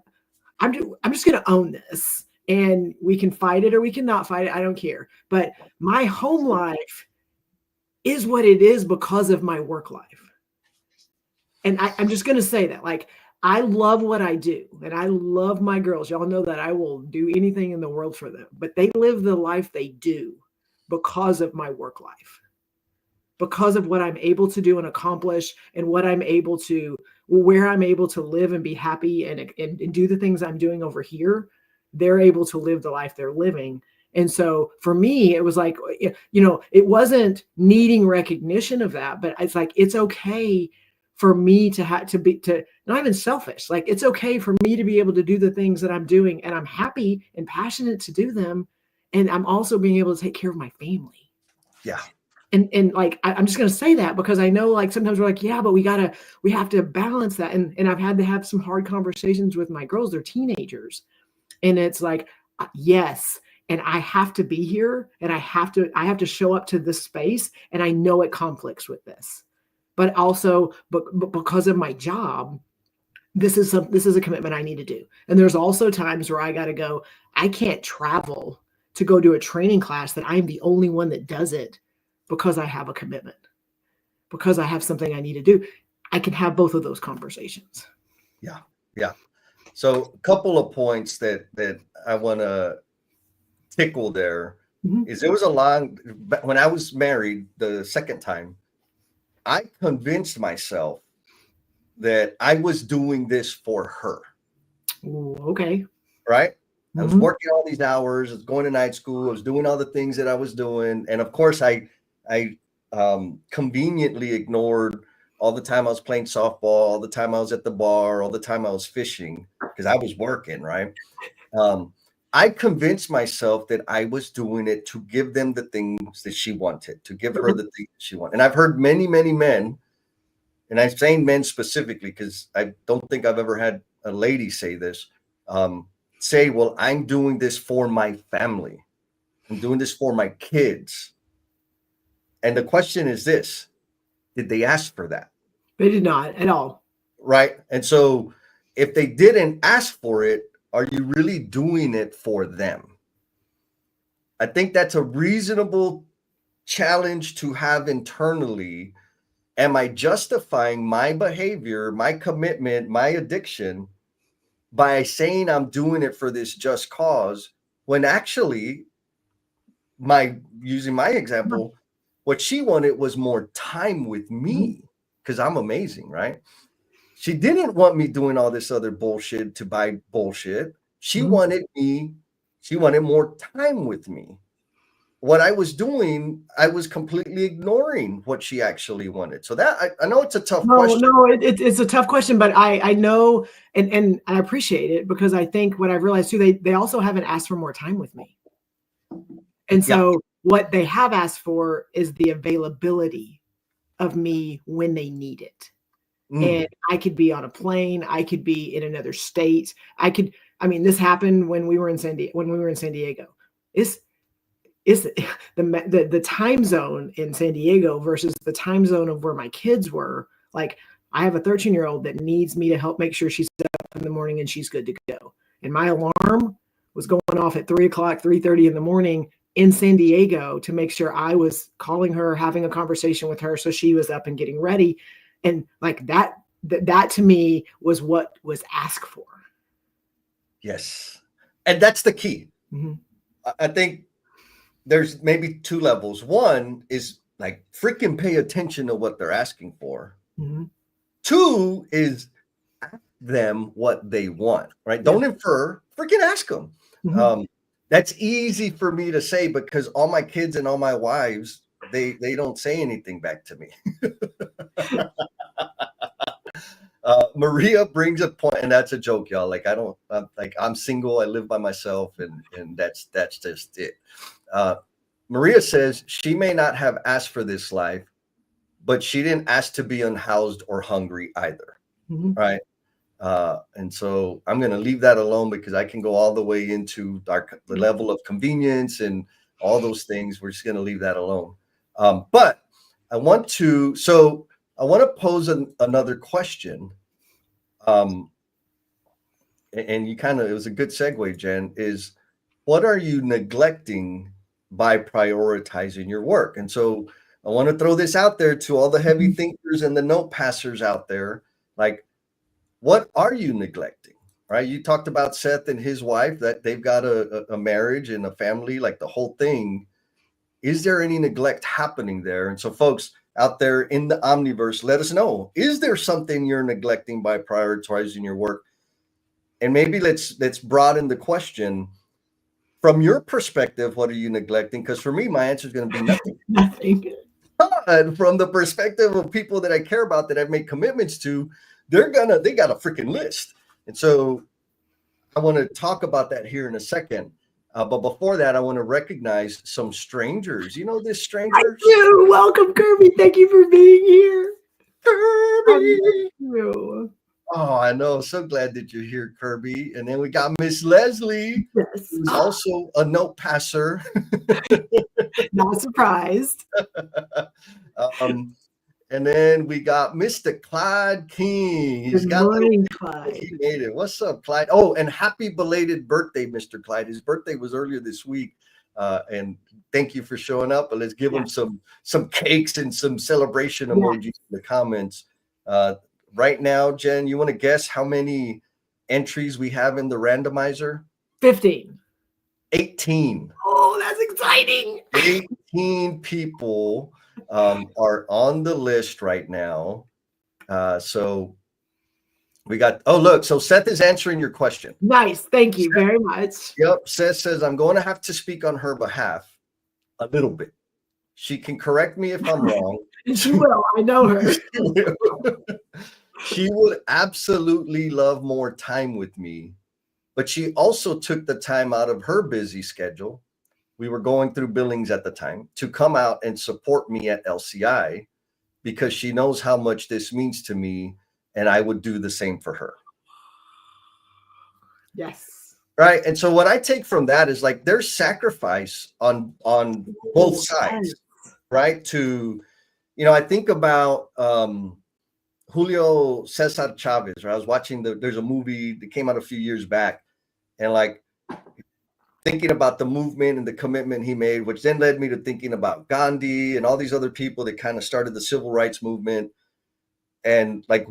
just going to own this, and we can fight it or we can not fight it. I don't care. But my home life is what it is because of my work life. And I'm just going to say that, like, I love what I do and I love my girls. Y'all know that I will do anything in the world for them, but they live the life they do because of my work life, because of what I'm able to do and accomplish, and what I'm able to, where I'm able to live and be happy and do the things I'm doing over here. They're able to live the life they're living. And so for me, it was like, it wasn't needing recognition of that, but it's like, it's okay for me to not even selfish. Like, it's okay for me to be able to do the things that I'm doing, and I'm happy and passionate to do them. And I'm also being able to take care of my family. Yeah. And like, I'm just going to say that because I know, like, sometimes we're like, yeah, but we have to balance that. And I've had to have some hard conversations with my girls. They're teenagers. And it's like, yes. And I have to be here, and I have to show up to this space. And I know it conflicts with this, but also, but because of my job, this is a commitment I need to do. And there's also times where I got to go, I can't travel to go do a training class that I'm the only one that does it because I have a commitment, because I have something I need to do. I can have both of those conversations. Yeah. Yeah. So a couple of points that I want to tickle there is there was when I was married the second time, I convinced myself that I was doing this for her. Ooh, okay. Right? I was working all these hours, I was going to night school, I was doing all the things that I was doing. And of course, I conveniently ignored all the time I was playing softball, all the time I was at the bar, all the time I was fishing, because I was working, right? I convinced myself that I was doing it to give them the things that she wanted, to give her the things she wanted. And I've heard many, many men, and I'm saying men specifically because I don't think I've ever had a lady say this, say, well, I'm doing this for my family. I'm doing this for my kids. And the question is this, did they ask for that? They did not at all. Right. And so if they didn't ask for it, are you really doing it for them? I think that's a reasonable challenge to have internally. Am I justifying my behavior, my commitment, my addiction by saying I'm doing it for this just cause, when actually, using my example, what she wanted was more time with me because I'm amazing, right? She didn't want me doing all this other bullshit to buy bullshit. She wanted more time with me. What I was doing, I was completely ignoring what she actually wanted. So that I know it's a tough question. No, it's a tough question, but I know, and I appreciate it, because I think what I've realized too, they also haven't asked for more time with me. And so what they have asked for is the availability of me when they need it. And I could be on a plane, I could be in another state. This happened when we were in San Diego. It's the time zone in San Diego versus the time zone of where my kids were. Like, I have a 13-year-old that needs me to help make sure she's up in the morning and she's good to go. And my alarm was going off at 3:30 in the morning in San Diego to make sure I was calling her, having a conversation with her, so she was up and getting ready. And like that to me was what was asked for. Yes. And that's the key. I think there's maybe 2 levels. One is like freaking pay attention to what they're asking for. 2 is ask them what they want, right? Don't infer, freaking ask them. That's easy for me to say because all my kids and all my wives, they don't say anything back to me. Maria brings a point, and that's a joke, y'all. Like I don't like I'm single, I live by myself, and that's just it. Uh, Maria says she may not have asked for this life, but she didn't ask to be unhoused or hungry either. Mhm. Right. And so I'm going to leave that alone because I can go all the way into the level of convenience and all those things. We're just going to leave that alone. But I want to pose another question. Um, and you kind of, it was a good segue, Jen, is what are you neglecting by prioritizing your work? And so I want to throw this out there to all the heavy Mhm. thinkers and the note passers out there. Like, what are you neglecting? Right? You talked about Seth and his wife, that they've got a marriage and a family, like the whole thing. Is there any neglect happening there? And so, folks out there in the omniverse, let us know. Is there something you're neglecting by prioritizing your work? And maybe let's broaden the question. From your perspective, what are you neglecting? Because for me, my answer is going to be nothing. Nothing. And from the perspective of people that I care about, that I've made commitments to, they got a freaking list. And so I want to talk about that here in a second. But before that, I want to recognize some strangers. You know this I stranger? do. Welcome, Kirby. Thank you for being here. I Kirby. love you. Oh, I know. So glad that you're here, Kirby. And then we got Miss Leslie, Yes. who's also a note passer. Not surprised. um, And then we got Mr. Clyde King. He's Good got little, morning, Clyde. he made it. What's up, Clyde? Oh, and happy belated birthday, Mr. Clyde. His birthday was earlier this week. And thank you for showing up. But let's give him some cakes and some celebration emojis in the comments. Right now, Jen, you want to guess how many entries we have in the randomizer? 15. 18. Oh, that's exciting. 18 people are on the list right now. So we got, oh, look, so Seth is answering your question. Nice. Thank you very much. Yep. Seth says, I'm going to have to speak on her behalf a little bit. She can correct me if I'm wrong. She will. I know her. She would absolutely love more time with me, but she also took the time out of her busy schedule. We were going through billings at the time to come out and support me at LCI because she knows how much this means to me, and I would do the same for her. Yes. Right. And so what I take from that is like there's sacrifice on both sides, right? To, I think about Julio Cesar Chavez, right? I was watching there's a movie that came out a few years back, and like thinking about the movement and the commitment he made, which then led me to thinking about Gandhi and all these other people that kind of started the civil rights movement. And like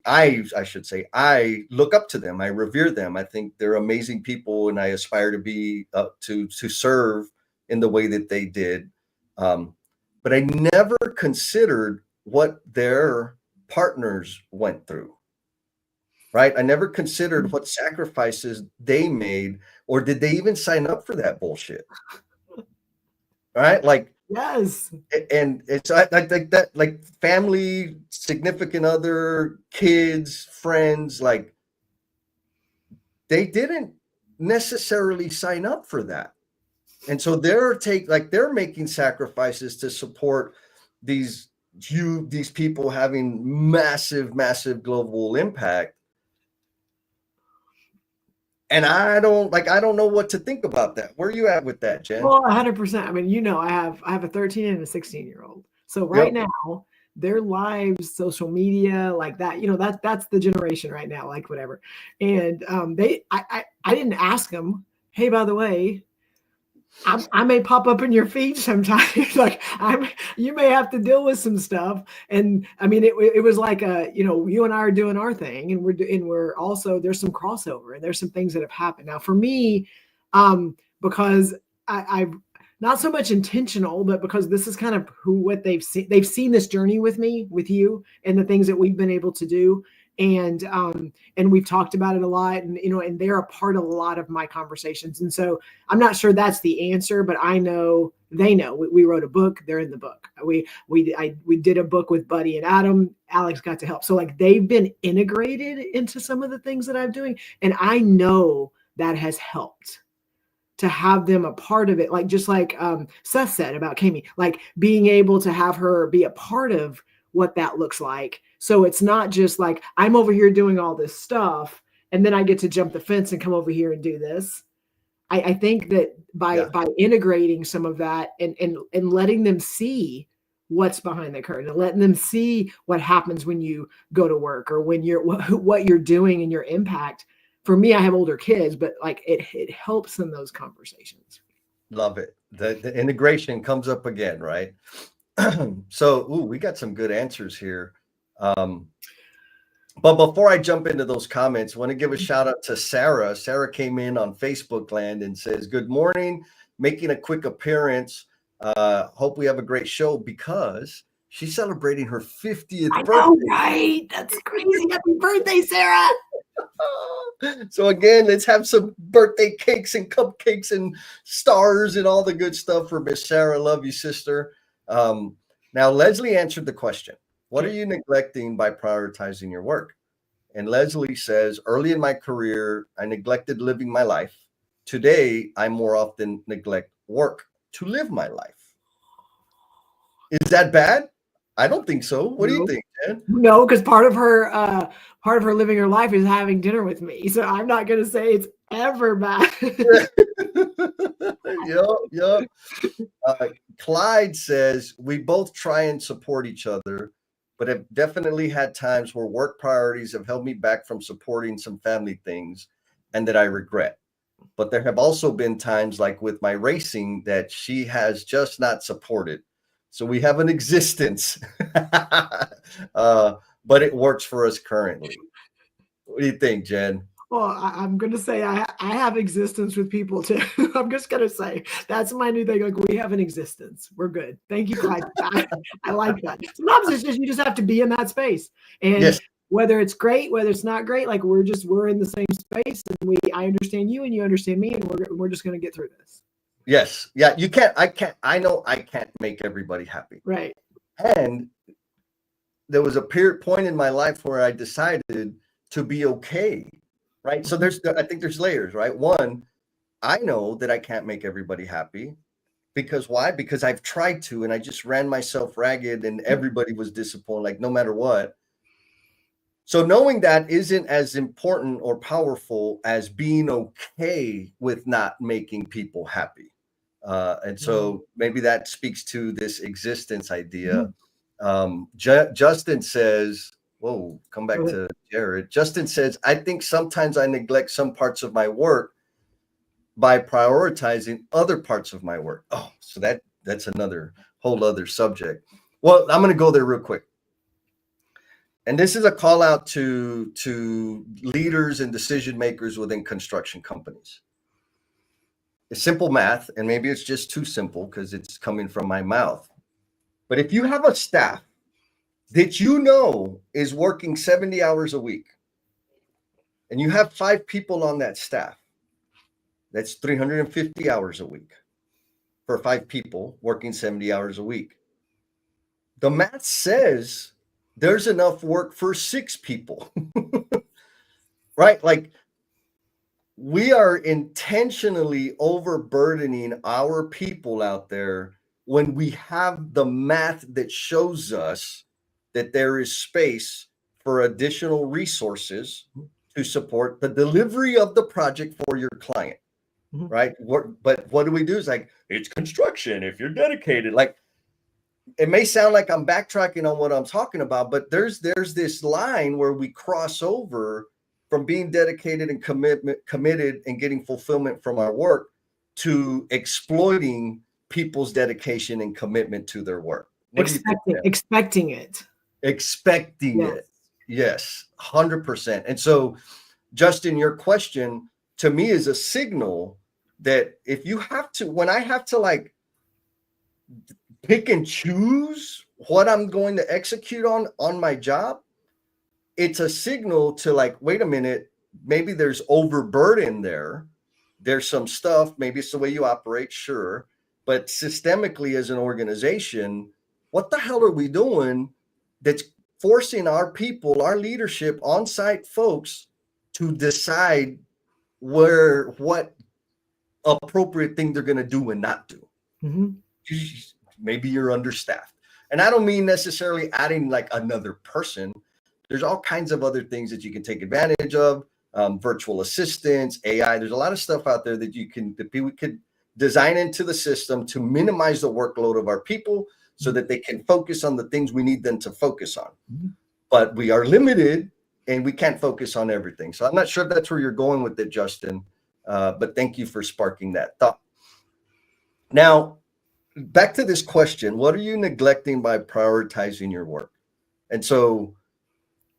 I should say, I look up to them. I revere them. I think they're amazing people, and I aspire to be to serve in the way that they did. But I never considered what their partners went through. Right? I never considered what sacrifices they made, or did they even sign up for that bullshit? Right? Like, yes. And it's I think that like family, significant other, kids, friends, like they didn't necessarily sign up for that. And so they're making sacrifices to support these people having massive, massive global impact. And I don't know what to think about that. Where are you at with that, Jen? Well, 100%. I mean, I have a 13 and a 16-year-old. So right now, their lives, social media, like that, that's the generation right now, like whatever. And I didn't ask them, hey, by the way, I may pop up in your feed sometimes. Like you may have to deal with some stuff. And I mean, it was like you and I are doing our thing, and we're also, there's some crossover, and there's some things that have happened. Now for me, because I've not so much intentional, but because this is kind of what they've seen this journey with me, with you, and the things that we've been able to do. And we've talked about it a lot, and and they're a part of a lot of my conversations. And so I'm not sure that's the answer, but I know they know. We wrote a book, they're in the book. We did a book with Buddy and Adam. Alex got to help. So like they've been integrated into some of the things that I'm doing, and I know that has helped to have them a part of it. Like just like Seth said about Kami, like being able to have her be a part of what that looks like. So it's not just like I'm over here doing all this stuff and then I get to jump the fence and come over here and do this. I think that by integrating some of that and letting them see what's behind the curtain and letting them see what happens when you go to work or when you're what you're doing and your impact. For me, I have older kids, but like it helps in those conversations. Love it. The integration comes up again, right? So, we got some good answers here. But before I jump into those comments, I want to give a shout out to Sarah. Sarah came in on Facebook land and says, "Good morning, making a quick appearance. Hope we have a great show," because she's celebrating her 50th birthday. I know, right? That's crazy. Happy birthday, Sarah. So again, let's have some birthday cakes and cupcakes and stars and all the good stuff for Miss Sarah. Love you, sister. Now, Leslie answered the question. What are you neglecting by prioritizing your work? And Leslie says, early in my career, I neglected living my life. Today, I more often neglect work to live my life. Is that bad? I don't think so. What do you think, Jen? No, because part of her living her life is having dinner with me. So I'm not going to say it's ever bad. Yep. Clyde says, we both try and support each other, but have definitely had times where work priorities have held me back from supporting some family things and that I regret. But there have also been times like with my racing that she has just not supported. So we have an existence, but it works for us currently. What do you think, Jen? Well, I'm going to say I have existence with people too. I'm just going to say that's my new thing. Like we have an existence. We're good. Thank you, Clyde. I like that. Sometimes it's just you just have to be in that space, and whether it's great, whether it's not great, like we're in the same space, and I understand you and you understand me, and we're just going to get through this. Yes. Yeah. You can't. I know I can't make everybody happy. Right. And there was a point in my life where I decided to be okay. Right. So I think there's layers, right? One, I know that I can't make everybody happy because why? Because I've tried to, and I just ran myself ragged and everybody was disappointed, like no matter what. So knowing that isn't as important or powerful as being okay with not making people happy. And so maybe that speaks to this existence idea. Justin says, whoa, come back to Jared. Justin says, I think sometimes I neglect some parts of my work by prioritizing other parts of my work. Oh, so that's another whole other subject. Well, I'm going to go there real quick. And this is a call out to leaders and decision makers within construction companies. It's simple math, and maybe it's just too simple because it's coming from my mouth. But if you have a staff that you know is working 70 hours a week, and you have 5 people on that staff, that's 350 hours a week for 5 people working 70 hours a week. The math says there's enough work for 6 people, right? Like, we are intentionally overburdening our people out there when we have the math that shows us that there is space for additional resources to support the delivery of the project for your client, right? But what do we do? Is like, it's construction if you're dedicated. Like, it may sound like I'm backtracking on what I'm talking about, but there's this line where we cross over from being dedicated and committed and getting fulfillment from our work to exploiting people's dedication and commitment to their work. Expecting it. Yes, 100%. And so, Justin, your question to me is a signal that if you have to, when I have to like pick and choose what I'm going to execute on my job, it's a signal to like, wait a minute, maybe there's overburden there. There's some stuff, maybe it's the way you operate, sure. But systemically as an organization, what the hell are we doing that's forcing our people, our leadership, on-site folks to decide what appropriate thing they're going to do and not do? Mm-hmm. Maybe you're understaffed. And I don't mean necessarily adding like another person. There's all kinds of other things that you can take advantage of. Virtual assistants, AI. There's a lot of stuff out there that we could design into the system to minimize the workload of our people so that they can focus on the things we need them to focus on. Mm-hmm. But we are limited and we can't focus on everything. So I'm not sure if that's where you're going with it, Justin. But thank you for sparking that thought. Now, back to this question, what are you neglecting by prioritizing your work? And so,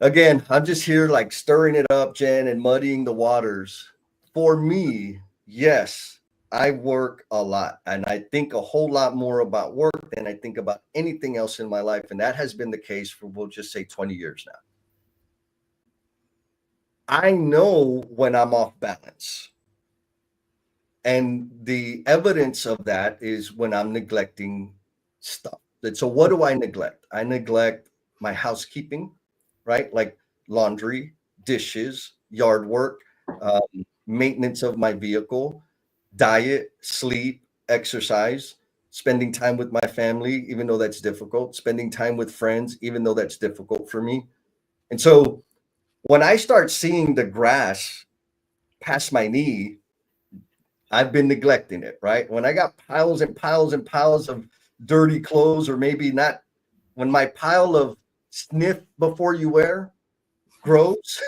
again, I'm just here like stirring it up, Jen, and muddying the waters. For me, yes, I work a lot, and I think a whole lot more about work than I think about anything else in my life. And that has been the case for, we'll just say 20 years now. I know when I'm off balance. And the evidence of that is when I'm neglecting stuff. So what do I neglect? I neglect my housekeeping, right? Like laundry, dishes, yard work, maintenance of my vehicle, diet, sleep, exercise, spending time with my family, even though that's difficult, spending time with friends, even though that's difficult for me. And so when I start seeing the grass past my knee, I've been neglecting it, right? When I got piles and piles and piles of dirty clothes, or maybe not, when my pile of sniff before you wear grows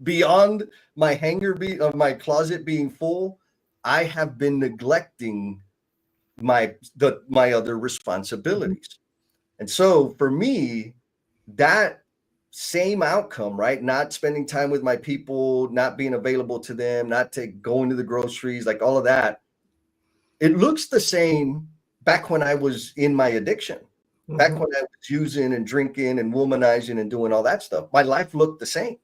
beyond my hanger of my closet being full, I have been neglecting my other responsibilities. And so for me, that same outcome, right? Not spending time with my people, not being available to them, not going to the groceries, like all of that. It looks the same back when I was in my addiction, back when I was using and drinking and womanizing and doing all that stuff. My life looked the same.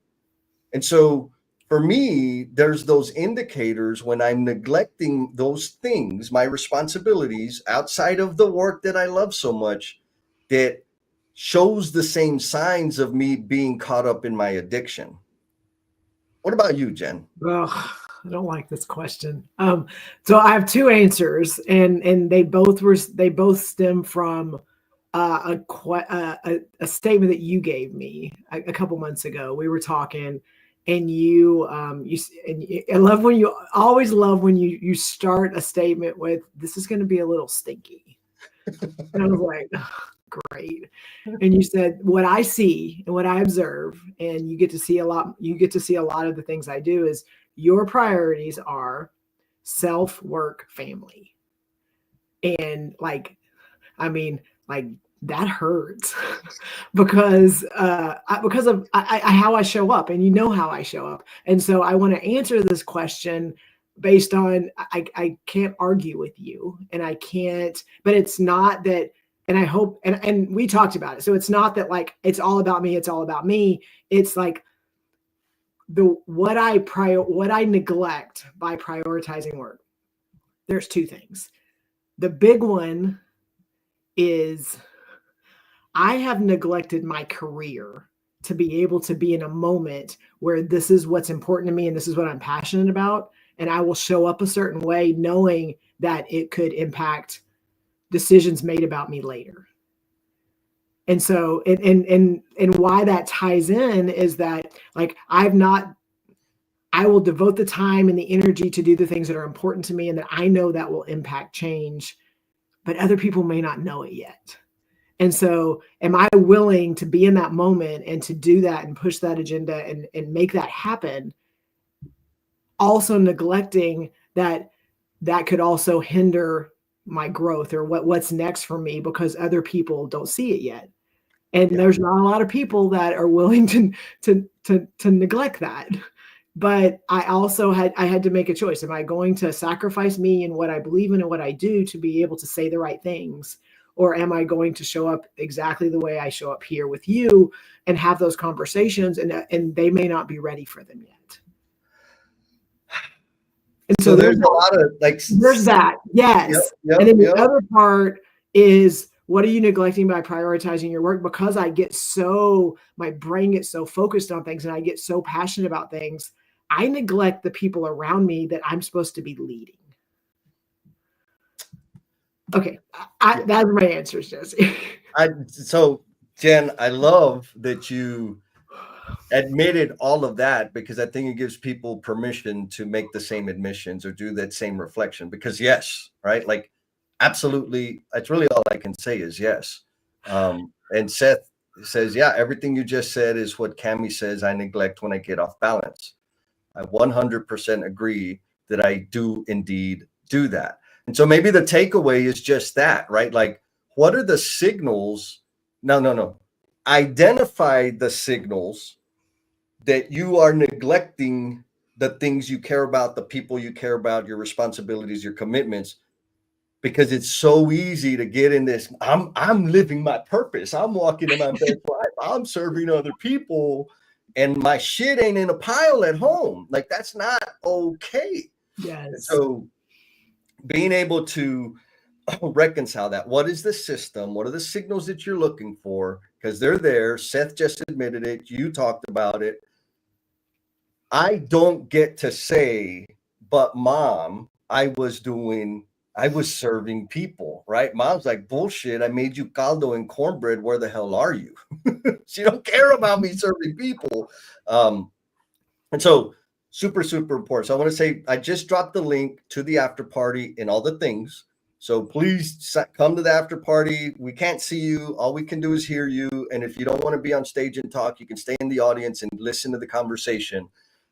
And so for me, there's those indicators when I'm neglecting those things, my responsibilities outside of the work that I love so much, that shows the same signs of me being caught up in my addiction. What about you, Jen? Well, I don't like this question. So I have two answers, and they both stem from a statement that you gave me a couple months ago. We were talking, and always love when you start a statement with, "This is going to be a little stinky," and I was like, great. And you said, what I see and what I observe, and you get to see a lot of the things I do, is your priorities are self, work, family. And like that hurts because of how I show up, and you know how I show up. And so I want to answer this question based on, I can't argue with you, and I can't, but it's not that. And I hope, and we talked about it. So it's not that like, it's all about me. It's all about me. It's like what I neglect by prioritizing work. There's two things. The big one is I have neglected my career to be able to be in a moment where this is what's important to me and this is what I'm passionate about. And I will show up a certain way knowing that it could impact decisions made about me later. And so, and why that ties in is that like, I will devote the time and the energy to do the things that are important to me and that I know that will impact change, but other people may not know it yet. And so am I willing to be in that moment and to do that and push that agenda and make that happen? Also neglecting that could also hinder my growth or what's next for me because other people don't see it yet. And there's not a lot of people that are willing to neglect that. But I also had to make a choice. Am I going to sacrifice me and what I believe in and what I do to be able to say the right things? or am I going to show up exactly the way I show up here with you and have those conversations, and they may not be ready for them yet. And so there's a lot of like, there's that, yes. And then the other part is, what are you neglecting by prioritizing your work? Because my brain gets so focused on things and I get so passionate about things, I neglect the people around me that I'm supposed to be leading. Okay, that's my answers, Jesse. So Jen, I love that you admitted all of that, because I think it gives people permission to make the same admissions or do that same reflection. Because yes, right, like absolutely, that's really all I can say is yes. And Seth says, yeah, everything you just said is what Cammie says I neglect when I get off balance. I 100% agree that I do indeed do that. And so maybe the takeaway is just that, right? Like, what are the signals? No. Identify the signals that you are neglecting the things you care about, the people you care about, your responsibilities, your commitments, because it's so easy to get in this. I'm living my purpose. I'm walking in my best life. I'm serving other people, and my shit ain't in a pile at home. Like, that's not okay. Yes. So being able to reconcile that. What is the system? What are the signals that you're looking for? Because they're there. Seth just admitted it. You talked about it. I don't get to say, but Mom, I was serving people, right? Mom's like, bullshit. I made you caldo and cornbread. Where the hell are you? She don't care about me serving people. And so super, super important. So I want to say, I just dropped the link to the after party and all the things. So please come to the after party. We can't see you. All we can do is hear you. And if you don't want to be on stage and talk, you can stay in the audience and listen to the conversation.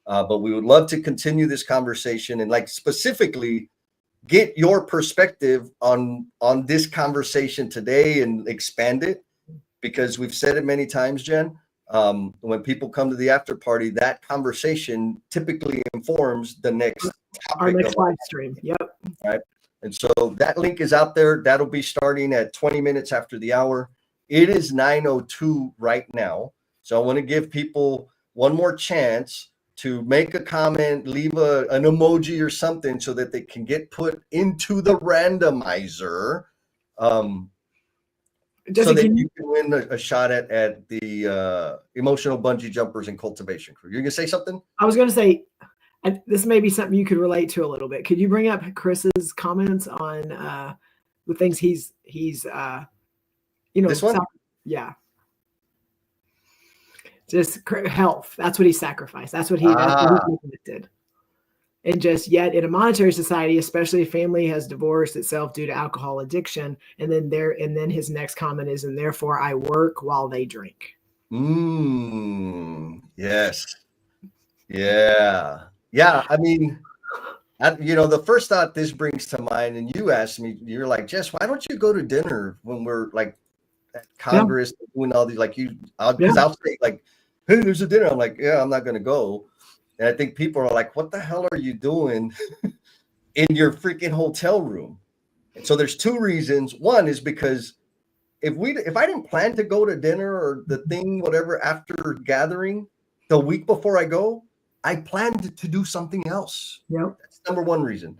But we would love to continue this conversation and, like, specifically get your perspective on this conversation today and expand it, because we've said it many times, Jen. When people come to the after party, that conversation typically informs the next topic, our next live stream. Yep. Right. And so that link is out there. That'll be starting at 20 minutes after the hour. It is 9:02 right now. So I want to give people one more chance to make a comment, leave an emoji or something, so that they can get put into the randomizer, so that you can win a shot at the emotional bungee jumpers and cultivation crew. You're going to say something? I was going to say, this may be something you could relate to a little bit. Could you bring up Chris's comments on the things he's this one? Yeah. Just health. That's what he sacrificed. That's what he did. And just yet in a monetary society, especially if family has divorced itself due to alcohol addiction, and then his next comment is, and therefore I work while they drink. Yes. Yeah. I mean, the first thought this brings to mind, and you asked me, you're like, Jess, why don't you go to dinner when we're like at Congress doing all these, like, because I'll say, like, hey, there's a dinner. I'm like, yeah, I'm not going to go. And I think people are like, what the hell are you doing in your freaking hotel room? And so there's two reasons. One is because if I didn't plan to go to dinner or the thing, whatever, after gathering the week before I go, I planned to do something else. Yep. That's number one reason.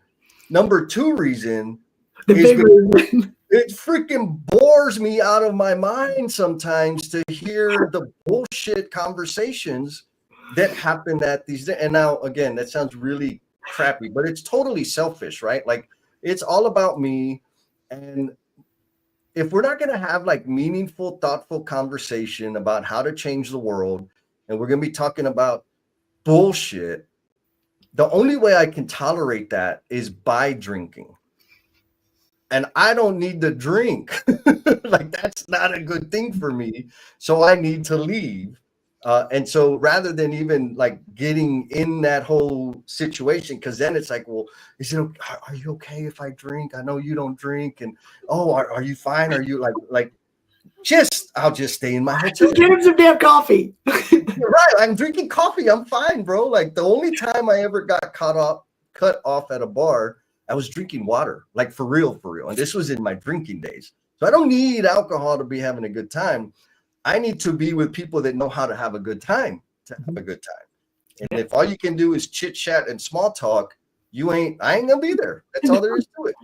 Number two reason it freaking bores me out of my mind sometimes to hear the bullshit conversations that happen at these. And now, again, that sounds really crappy, but it's totally selfish, right? Like, it's all about me. And if we're not going to have, like, meaningful, thoughtful conversation about how to change the world, and we're going to be talking about bullshit, the only way I can tolerate that is by drinking. And I don't need to drink. Like, that's not a good thing for me. So I need to leave. And so rather than even, like, getting in that whole situation, because then it's like, well, are you okay if I drink? I know you don't drink. And, oh, are you fine? Are you like, I'll just stay in my hotel. Just get him some damn coffee. You're right. I'm drinking coffee. I'm fine, bro. Like, the only time I ever got cut off at a bar, I was drinking water, like, for real. And this was in my drinking days. So I don't need alcohol to be having a good time. I need to be with people that know how to have a good time to have a good time. And Yeah. if all you can do is chit chat and small talk, I ain't gonna be there. That's all there is to it.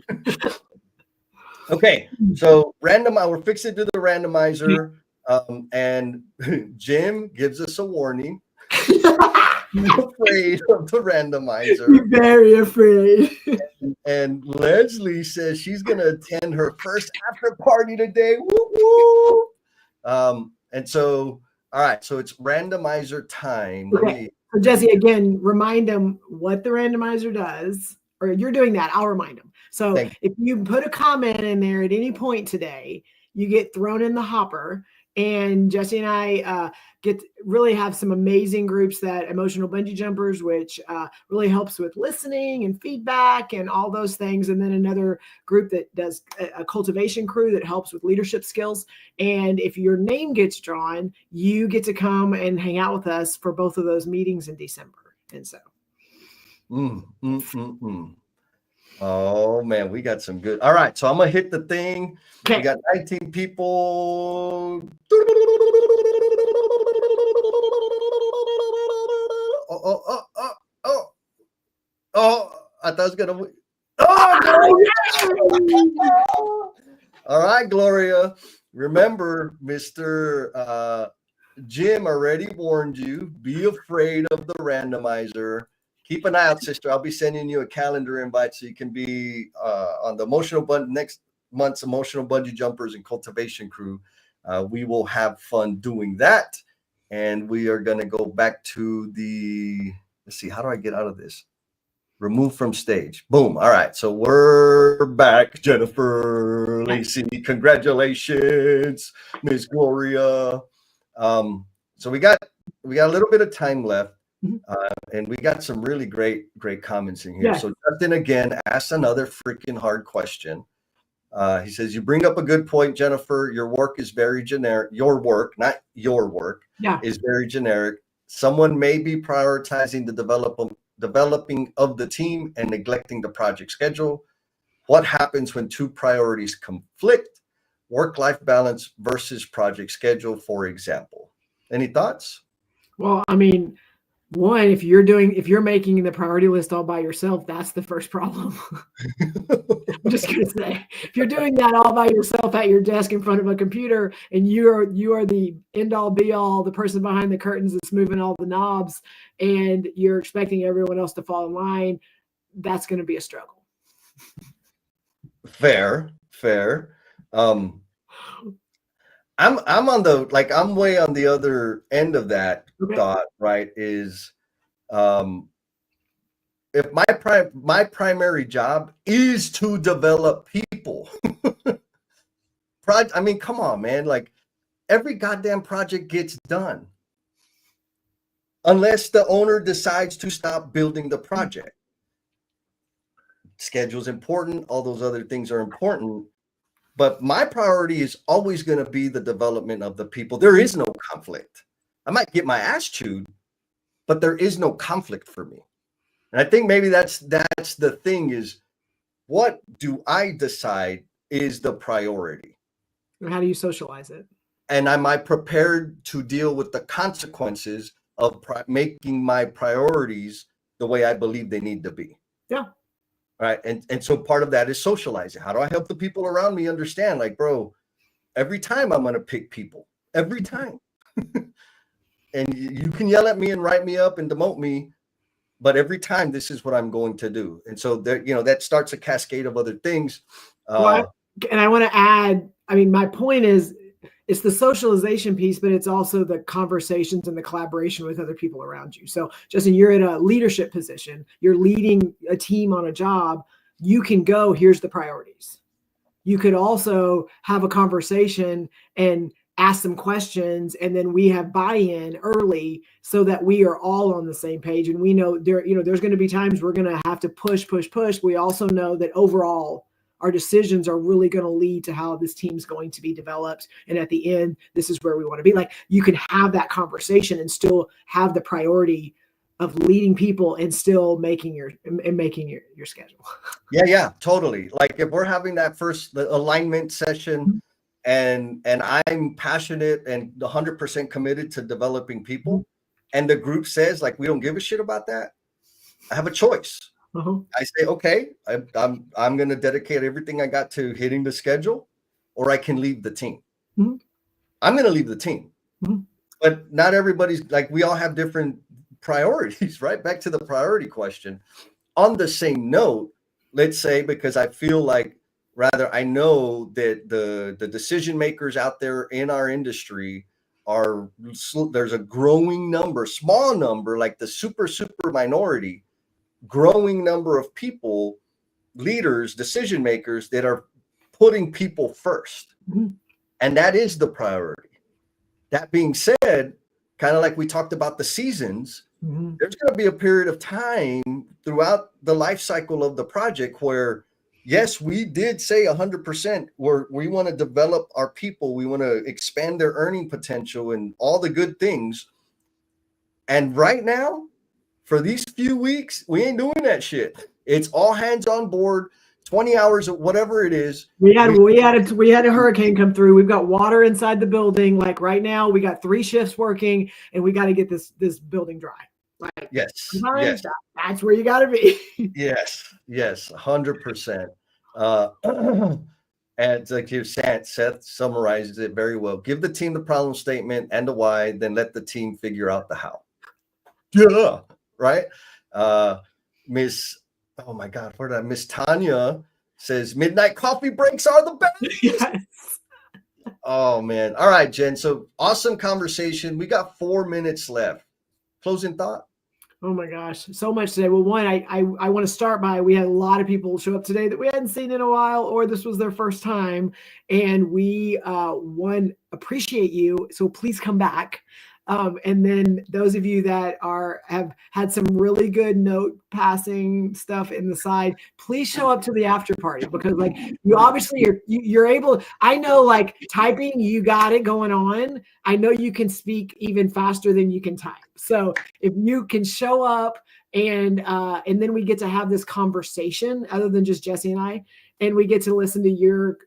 Okay, so we're fixing to do the randomizer, and Jim gives us a warning. Be afraid of the randomizer. You're very afraid. And Leslie says she's gonna attend her first after party today. Woo woo. And so, all right, so it's randomizer time. Let me. So Jesse, again, remind them what the randomizer does, or you're doing that. I'll remind them. So if you put a comment in there at any point today, you get thrown in the hopper. And Jesse and I really have some amazing groups, that Emotional Bungee Jumpers, which really helps with listening and feedback and all those things. And then another group that does a cultivation crew that helps with leadership skills. And if your name gets drawn, you get to come and hang out with us for both of those meetings in December. And so. Oh man, we got some good. All right, so I'm gonna hit the thing. Okay. We got 19 people. Oh, I thought I was gonna. Oh, all right, Gloria. Remember, Mr. Jim already warned you. Be afraid of the randomizer. Keep an eye out, sister. I'll be sending you a calendar invite so you can be on the next month's Emotional Bungee Jumpers and Cultivation Crew. We will have fun doing that. And we are going to go back to let's see, how do I get out of this? Remove from stage. Boom. All right. So we're back, Jennifer Lacey. Congratulations, Miss Gloria. So we got a little bit of time left. And we got some really great comments in here. Yeah. So Justin again asked another freaking hard question. He says, you bring up a good point, Jennifer. Your work is very generic. Your work, not your work, is very generic. Someone may be prioritizing the developing of the team and neglecting the project schedule. What happens when two priorities conflict? Work-life balance versus project schedule, for example. Any thoughts? Well, I mean, one, if you're making the priority list all by yourself, that's the first problem. I'm just gonna say, if you're doing that all by yourself at your desk in front of a computer, and you are the end all be all, the person behind the curtains that's moving all the knobs, and you're expecting everyone else to fall in line, that's going to be a struggle. Fair. I'm way on the other end of that thought, right? Is if my primary job is to develop people. I mean, come on, man. Like every goddamn project gets done. Unless the owner decides to stop building the project. Schedule's important, all those other things are important. But my priority is always going to be the development of the people. There is no conflict. I might get my ass chewed, but there is no conflict for me. And I think maybe that's the thing is, what do I decide is the priority? And how do you socialize it? And am I prepared to deal with the consequences of making my priorities the way I believe they need to be? Yeah. Right. And so part of that is socializing. How do I help the people around me understand, like, bro, every time I'm going to pick people, every time. And you can yell at me and write me up and demote me, but every time this is what I'm going to do. And so there, that starts a cascade of other things. And I want to add, I mean, my point is, it's the socialization piece, but it's also the conversations and the collaboration with other people around you. So Justin, you're in a leadership position, you're leading a team on a job. You can go, here's the priorities. You could also have a conversation and ask some questions, and then we have buy-in early so that we are all on the same page. And we know there's going to be times we're going to have to push. We also know that overall, our decisions are really going to lead to how this team's going to be developed. And at the end, this is where we want to be. Like, you can have that conversation and still have the priority of leading people and still making your schedule. Yeah, totally. Like if we're having that first alignment session and I'm passionate and 100% committed to developing people, and the group says like we don't give a shit about that, I have a choice. I say, okay, I'm going to dedicate everything I got to hitting the schedule, or I can leave the team. I'm going to leave the team. But not everybody's like, we all have different priorities, right? Back to the priority question. On the same note, let's say, because I feel like rather I know that the decision makers out there in our industry are, there's a growing number, small number, like the super minority, growing number of people, leaders, decision makers that are putting people first. And that is the priority. That being said, kind of like we talked about the seasons, there's going to be a period of time throughout the life cycle of the project where, yes, we did say 100% where we want to develop our people. We want to expand their earning potential and all the good things. And right now, for these few weeks, we ain't doing that shit. It's all hands on board, 20 hours of whatever it is. We had a hurricane come through. We've got water inside the building. Like right now, we got 3 shifts working, and we got to get this building dry. Like yes, that's where you got to be. yes, 100%. And like you said, Seth summarizes it very well. Give the team the problem statement and the why, then let the team figure out the how. Yeah, right. Oh my God, where did I Miss Tanya says midnight coffee breaks are the best. Yes. Oh man. All right, Jen. So awesome conversation. We got 4 minutes left. Closing thought. Oh my gosh, so much today. Well, one, I want to start by, we had a lot of people show up today that we hadn't seen in a while, or this was their first time. And we, one, appreciate you. So please come back. And then those of you that have had some really good note passing stuff in the side, please show up to the after party, because like you obviously you're able. I know like typing, you got it going on. I know you can speak even faster than you can type. So if you can show up and then we get to have this conversation other than just Jesse and I. And we get to listen to your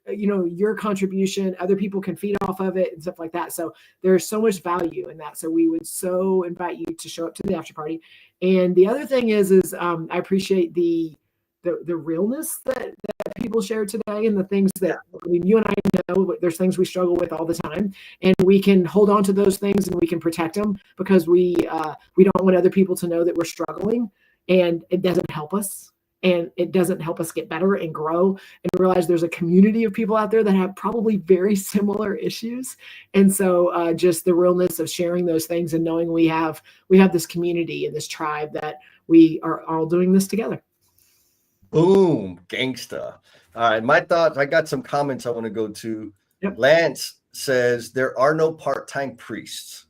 contribution. Other people can feed off of it and stuff like that. So there's so much value in that. So we would so invite you to show up to the after party. And the other thing is I appreciate the realness that people shared today, and the things that, I mean, you and I know there's things we struggle with all the time, and we can hold on to those things and we can protect them, because we don't want other people to know that we're struggling, and it doesn't help us. And it doesn't help us get better and grow and realize there's a community of people out there that have probably very similar issues. And so just the realness of sharing those things and knowing we have this community and this tribe that we are all doing this together. Boom, gangsta. All right, my thoughts. I got some comments I want to go to. Yep. Lance says there are no part-time priests.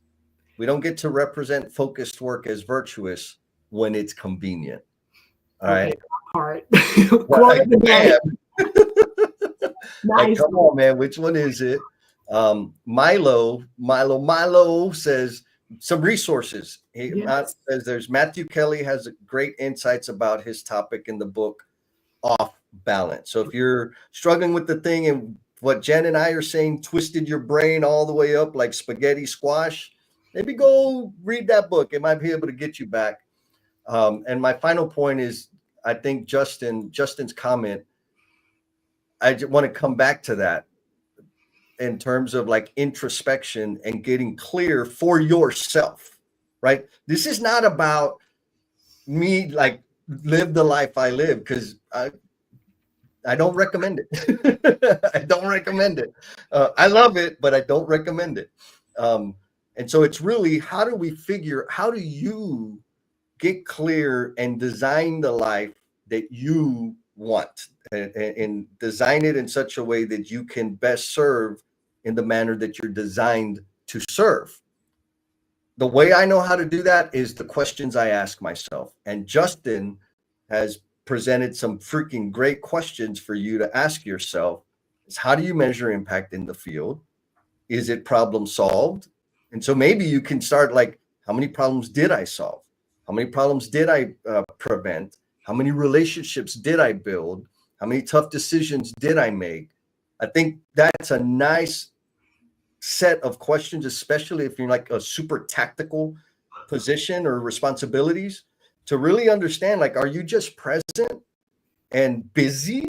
We don't get to represent focused work as virtuous when it's convenient. All right. Part. Like, nice. Like, come on, man. Which one is it? Milo says some resources. He says there's Matthew Kelly has great insights about his topic in the book Off Balance. So if you're struggling with the thing and what Jen and I are saying twisted your brain all the way up like spaghetti squash, maybe go read that book. It might be able to get you back. And my final point is, I think Justin's comment, I just want to come back to that in terms of like introspection and getting clear for yourself, right? This is not about me like live the life I live, because I don't recommend it. I don't recommend it. I love it, but I don't recommend it. And so it's really, how do you get clear and design the life that you want, and design it in such a way that you can best serve in the manner that you're designed to serve. The way I know how to do that is the questions I ask myself. And Justin has presented some freaking great questions for you to ask yourself. Is how do you measure impact in the field? Is it problem solved? And so maybe you can start like, how many problems did I solve? How many problems did I prevent? How many relationships did I build? How many tough decisions did I make? I think that's a nice set of questions, especially if you're like a super tactical position or responsibilities, to really understand, like, are you just present and busy,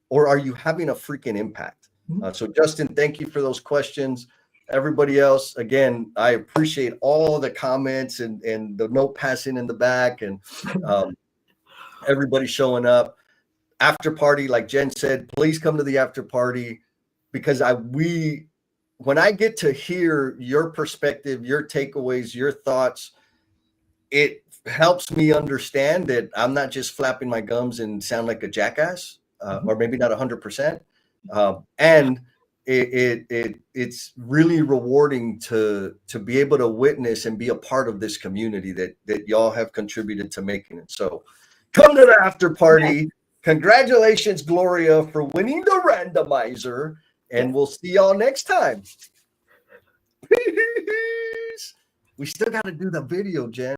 or are you having a freaking impact? So Justin, thank you for those questions. Everybody else, again, I appreciate all the comments and the note passing in the back, and everybody showing up. After party, like Jen said, please come to the after party, because when I get to hear your perspective, your takeaways, your thoughts, it helps me understand that I'm not just flapping my gums and sound like a jackass, or maybe not 100%. And it's really rewarding to be able to witness and be a part of this community that y'all have contributed to making it. So come to the after party. Congratulations, Gloria, for winning the randomizer, and we'll see y'all next time. Peace. We still got to do the video, Jen.